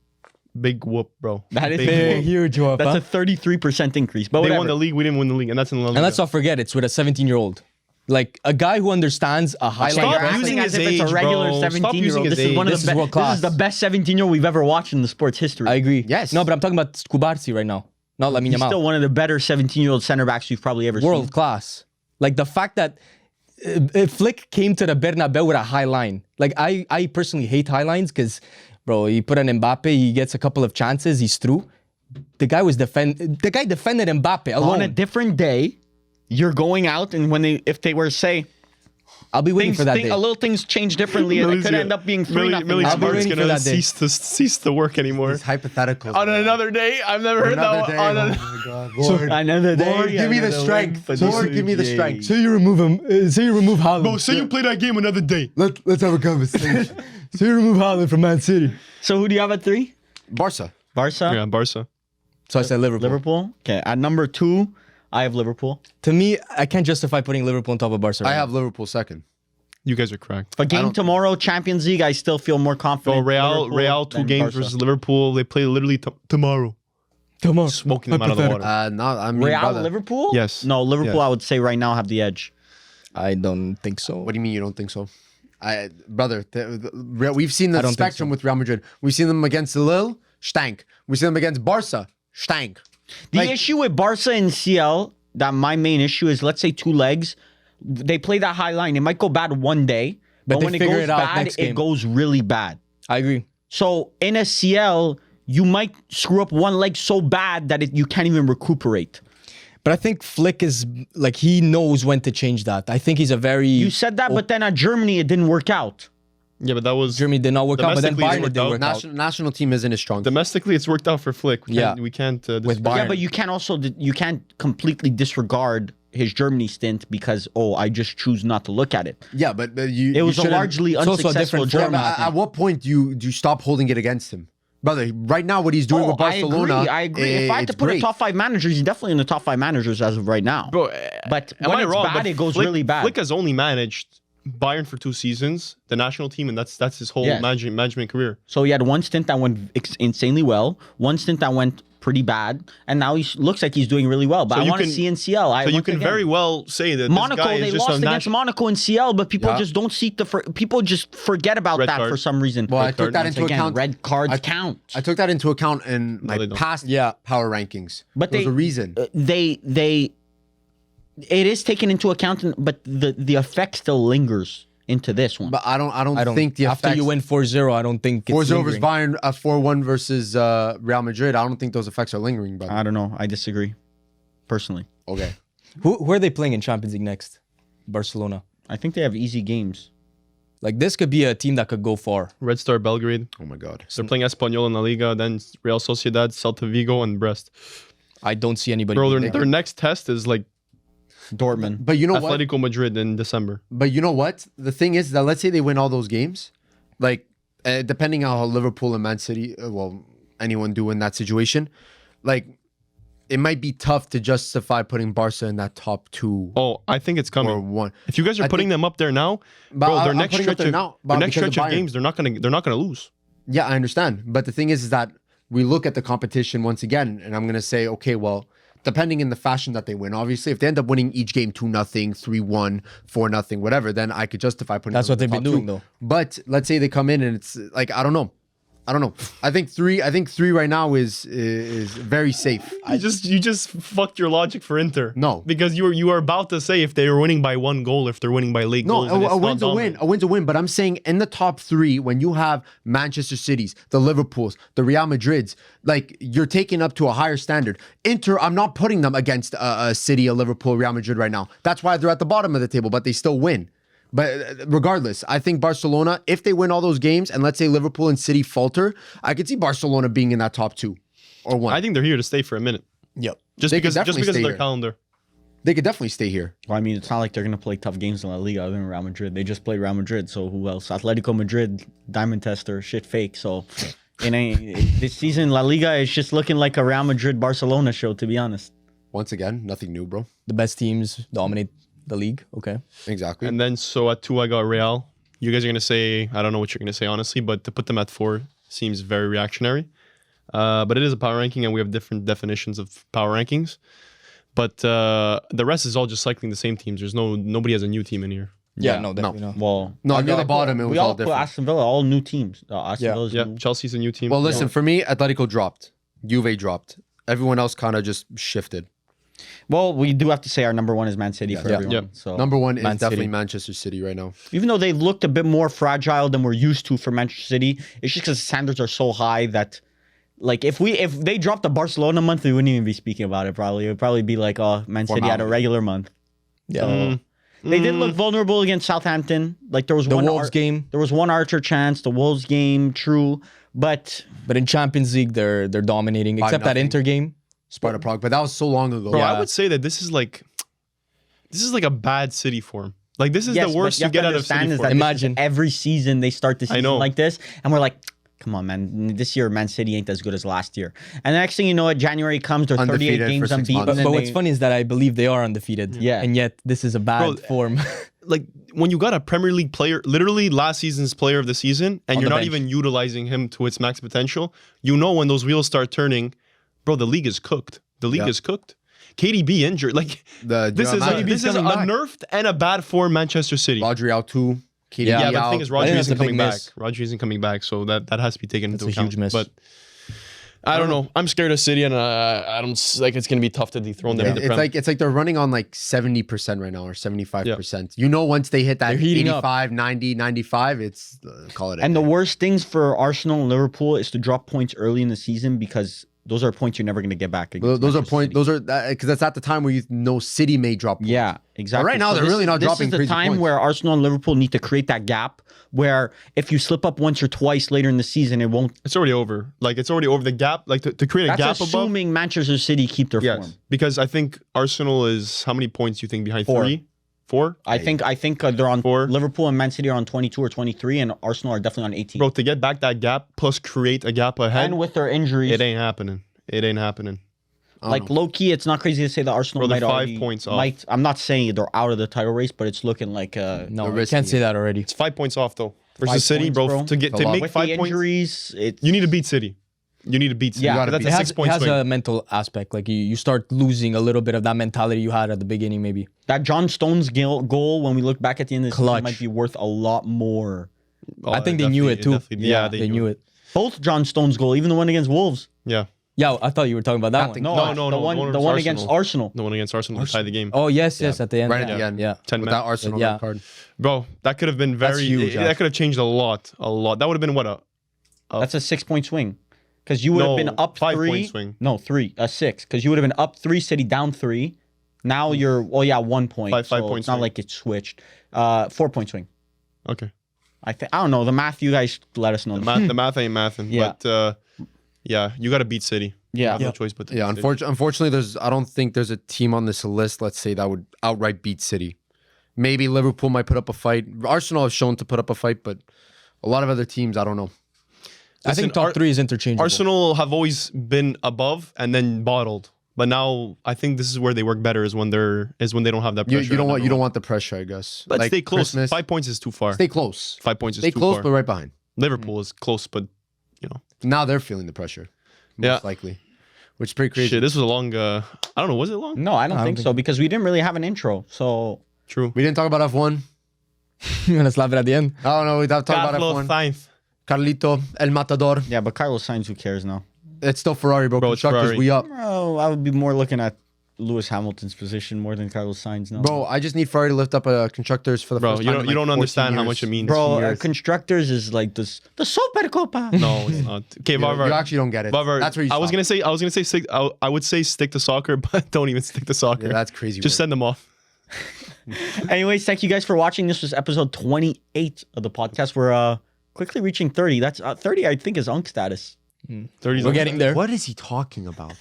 Big whoop, bro. That is Big Big, whoop. huge whoop, That's huh? a 33% increase. But They whatever. won the league. We didn't win the league, and that's in La Liga. And let's not forget, it's with a 17-year-old. Like a guy who understands a highlight. Stop You're process. using acting as his if it's a age, regular bro. Stop 17-year-old. using This his is one of age. the This is world class. This is the best 17-year-old we've ever watched in the sports history. I agree. Yes. No, but I'm talking about Kubarsi right now. Not Lamine He's Yamal. still one of the better 17-year-old center backs you've probably ever World seen. class. Like the fact that Flick came to the Bernabeu with a high line. Like I personally hate high lines because, bro, you put an Mbappe, he gets a couple of chances, he's through. The guy defended Mbappe alone. On a different day, you're going out, and if they were to say I'll be waiting for that day. a little things change differently, and it could end up being 3-0. Millie I'll be Smart's waiting for gonna that day. cease to work anymore. It's hypothetical. On another day, I've never heard Another that. day. On Oh a- my God. Lord, Another day. Lord, give me the another strength. win for Lord, the give me the CJ. strength. Say you remove him. Say you remove Haaland. Bro, say you play that game another day. Let's have a conversation. Say you remove Haaland from Man City. So who do you have at 3? Barca. Barca? Yeah, Barca. So I said Liverpool. Liverpool? Okay, at number 2, I have Liverpool. To me, I can't justify putting Liverpool on top of Barca. I right have Liverpool second. You guys are cracked. But game tomorrow, Champions League, I still feel more Bro, confident. Real 2 than games Barca. versus Liverpool. They play literally tomorrow. now. Come on. Smoking them out of the water. No, I mean, Real, brother, Liverpool? Yes. No, Liverpool, Yes. I would say right now have the edge. I don't think so. What do you mean you don't think so? Brother, we've seen the don't think spectrum so. with Real Madrid. We've seen them against Lille, stank. We've seen them against Barca, stank. The issue with Barca and CL, that my main issue is, let's say 2 legs, they play that high line. It might go bad one day, But but they when it figure goes it out bad, next it game. goes really bad. I agree. So in a CL, you might screw up one leg so bad that you can't even recuperate. But I think Flick is like he knows when to change that. I think he's a very. You said that, but then at Germany, it didn't work out. Yeah, but that was Germany did not work out, but then Domestically, it Bayern worked did out. work out. National team isn't as strong. domestically. It's worked out for Flick. Yeah. We can't. With disrespect- Yeah, Bayern. but you can't completely disregard his Germany stint because, I just choose not to look at it. Yeah, but you. It was you a shouldn't- largely also a unsuccessful different Yeah, German. but at what point do you stop holding it against him, brother? Right now, what he's doing with Barcelona, I agree. If I had to it's put great. a top 5 managers, he's definitely in the top 5 managers as of right now. Bro, But am when I it's wrong? bad, But it goes Flick, really bad. Flick has only managed Bayern for 2 seasons, the national team, and that's his whole Yes. management career. So he had one stint that went insanely well, one stint that went pretty bad, and now he looks like he's doing really well. But So I you want to can- see in CL. So you can very well say that Monaco, this guy they is just lost a against Monaco in CL, but people Yeah. just don't seek people just forget about Red that card. for some reason. Well, I Red took card. that Once into again, account. red cards I- count. I took that into account in my they don't. past Yeah. power rankings. But There's they- a reason. It is taken into account, but the effect still lingers into this one. But I don't I don't think the after effects, you win 4-0, I don't think it's 4-0 versus lingering. Bayern, 4-1 versus Real Madrid. I don't think those effects are lingering, brother. I don't know. I disagree, personally. Okay. Who are they playing in Champions League next? Barcelona. I think they have easy games. Like this could be a team that could go far. Red Star Belgrade. Oh my God. They're playing Espanyol in La Liga, then Real Sociedad, Celta Vigo, and Brest. I don't see anybody. Bro, beating their them. next test is like Dortmund. But you know what? Atletico Madrid in December. But you know what? The thing is that let's say they win all those games, like depending on how Liverpool and Man City, anyone do in that situation, like it might be tough to justify putting Barca in that top 2 Oh, I think it's or coming. 1. If you guys are I putting think- them up there now, But bro, their I'm next putting them stretch there of now, but their next because of stretch of Bayern. games, they're not gonna lose. Yeah, I understand. But the thing is that we look at the competition once again, and I'm gonna say, okay, well, depending in the fashion that they win. Obviously, if they end up winning each game 2-0, 3-1, 4-0, whatever, then I could justify putting. That's them what in the they've been top doing, two. though. But let's say they come in and it's like I don't know. I think three right now is very safe. You just fucked your logic for Inter. No. Because you were about to say if they were winning by 1 goal, if they're winning by late No, goals. and it's a not win's a win. dominant. A win's a win. But I'm saying in the top 3, when you have Manchester Cities, the Liverpools, the Real Madrids, like you're taking up to a higher standard. Inter, I'm not putting them against a City, a Liverpool, Real Madrid right now. That's why they're at the bottom of the table, but they still win. But regardless, I think Barcelona, if they win all those games, and let's say Liverpool and City falter, I could see Barcelona being in that top 2 or 1. I think they're here to stay for a minute. Yep. Just They could because definitely of stay their here. calendar. They could definitely stay here. Well, I mean, it's not like they're gonna play tough games in La Liga other than Real Madrid. They just played Real Madrid, so who else? Atletico Madrid, diamond tester, shit fake. So, this season La Liga is just looking like a Real Madrid Barcelona show, to be honest. Once again, nothing new, bro. The best teams dominate the league. Okay. Exactly. And then so at 2 I got Real. You guys are gonna say I don't know what you're gonna say honestly, but to put them at 4 seems very reactionary. But it is a power ranking, and we have different definitions of power rankings. But the rest is all just cycling the same teams. There's nobody has a new team in here. Yeah, no, definitely not. Well, No, near the bottom, it was we all all put different. Aston Villa, all new teams. Aston Yeah. Villa's Yeah, new. Chelsea's a new team. Well, listen, for me, Atletico dropped. Juve dropped. Everyone else kind of just shifted. Well, we do have to say our number 1 is Man City for Yeah. everyone. Yeah. So Number 1 is Man definitely City. Manchester City right now. even though they looked a bit more fragile than we're used to for Manchester City, it's just because the standards are so high that, like, if they dropped the Barcelona month, we wouldn't even be speaking about it. Probably it would probably be like, oh, Man City had a Formality. regular month. Yeah. They did look vulnerable against Southampton. Like there was The one Wolves game. There was one Archer chance. The Wolves game, true, but But in Champions League, they're dominating. Except that 5-0. Inter game. Sparta Prague, but that was so long ago. Bro, Yeah. I would say that this is like a bad City form. Like this is yes, the but worst you have get to out of understand City is form. that Imagine. every season they start the season know. like this, and we're like, come on, man, this year Man City ain't as good as last year. And the next thing you know, January comes, they're 38 Undefeated for games 6 unbeaten. months. and But they- what's funny is that I believe they are undefeated. Yeah. And yet this is a bad Bro, form. Like when you got a Premier League player, literally last season's player of the season, and On you're the not bench. even utilizing him to its max potential, you know when those wheels start turning, bro, the league is cooked. The league Yeah. is cooked. KDB injured. Like this is a coming back. nerfed and a bad form Manchester City. Rodri out too. KDB Yeah, Yeah, but the out. thing is, I Rodri think that's isn't a big coming back. miss. Rodri isn't coming back, so that has to be taken That's into a account. huge miss. But I don't know. I'm scared of City, and I don't like it's gonna be tough to dethrone them. in the Prem. It's like they're running on like 70% right now or 75%. You know, once they hit that They're heating up. 85, 90, 95, it's call it a And the day. worst things for Arsenal and Liverpool is to drop points early in the season because those are points you're never going to get back. Well, against those are Manchester points. City. Those are because that's at the time where you know City may drop points. Yeah, exactly. But right now, they're really not dropping This is the crazy time points. where Arsenal and Liverpool need to create that gap where if you slip up once or twice later in the season, it won't. It's already over. Like it's already over the gap. Like to create a That's gap above. assuming Manchester City keep their form. Yes, because I think Arsenal is how many points do you think behind? 4. 3? 4? I think they're on 4. Liverpool and Man City are on 22 or 23, and Arsenal are definitely on 18. Bro, to get back that gap plus create a gap ahead, and with their injuries, it ain't happening. It ain't happening. like low key, it's not crazy to say that Arsenal Bro, they're might 5 already points off. might. I'm not saying they're out of the title race, but it's looking like No, They're I risking can't say it. that already. It's 5 points off though. 5 Versus City, points, bro. bro. To a lot. make with 5 the points, injuries. It's you need to beat City. You need to beat City. Yeah. You gotta that's beat a It 6 has, point it has swing. a mental aspect. Like you start losing a little bit of that mentality you had at the beginning, maybe. that John Stones goal when we look back at the end of the Clutch. season might be worth a lot more. Oh, I think they knew it too. definitely- Yeah, they knew it. Both John Stones goal, even the one against Wolves. Yeah. Yeah, I thought you were talking about that Nothing. one. No, the no, one, the one the one against against Arsenal. Arsenal. The one against Arsenal to tie the game. Oh yes, at the end. right at yeah. the end. Yeah. 10 with men. that Arsenal Yeah. red card. Bro, that could have been That's very. huge, that could have changed a lot. A lot. That would have been what That's a 6-point swing. Because you would have No, been up 5 point 3. swing. No, 3. 6. Because you would have been up 3, City down 3. Now you're, 1 point. Five so point it's not swing. like it switched. 4-point swing. Okay. I don't know. The math, you guys let us know. The math ain't mathing. Yeah. But yeah, you got to beat City. You Yeah. have no choice but to Yeah, beat City. unfortunately, I don't think there's a team on this list, let's say, that would outright beat City. Maybe Liverpool might put up a fight. Arsenal has shown to put up a fight, but a lot of other teams, I don't know. I think Listen, top 3 is interchangeable. Arsenal have always been above and then bottled. But now I think this is where they work better is when they don't have that You, pressure. you don't on want everyone. want the pressure, I guess. But Like stay close. Christmas, 5 points is too far. Stay close. 5 points is Stay too close, far. but right behind. Liverpool is close, but Now they're feeling the pressure. Most Yeah. likely. which is pretty crazy. Shit, this was a long. I don't know. Was it long? No, I don't think so because we didn't really have an intro. So True. We didn't talk about F1. You're gonna slap it at the end. Oh no, we have to talk about Carlos F1. Sainz. Carlito, El Matador. yeah, but Carlos Sainz, who cares now? It's still Ferrari, bro. Bro, it's Constructors, Ferrari. we up. Oh, I would be more looking at Lewis Hamilton's position more than Carlos Sainz now. Bro, I just need Ferrari to lift up constructors for the Bro, first you time. don't you don't understand how much it means. Bro, constructors is like this. The Supercopa. No, it's not. Okay, You Varvar. actually don't get it. Varvar, That's where you I was stop. gonna say stick. I would say stick to soccer, but don't even stick to soccer. Yeah, that's crazy. Just work. send them off. Anyways, thank you guys for watching. This was episode 28 of the podcast. We're quickly reaching 30. That's 30, I think, is Unk status. 30's We're getting there. What is he talking about?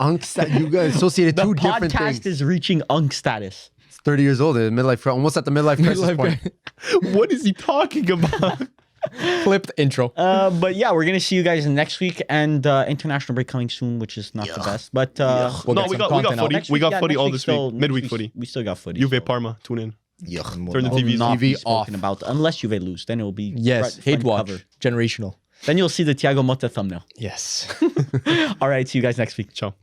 You guys associated The two different podcast things. is reaching Unk status. It's 30 years old. Midlife, almost at the midlife crisis point. What is he talking about? Clipped intro. But yeah, we're gonna see you guys next week and international break coming soon, which is not the best. But We'll No, get we some got content out. footy. next We week- got yeah, footy next all week this still- week. next Midweek week footy. We still got footy. Juve so Parma. Tune in. Yuck. Turn the will TVs not off. be TV off. spoken about unless Juve lose. Then it will be Yes, front hate watch. cover. Generational. Then you'll see the Thiago Motta thumbnail. Yes. All right, see you guys next week. Ciao.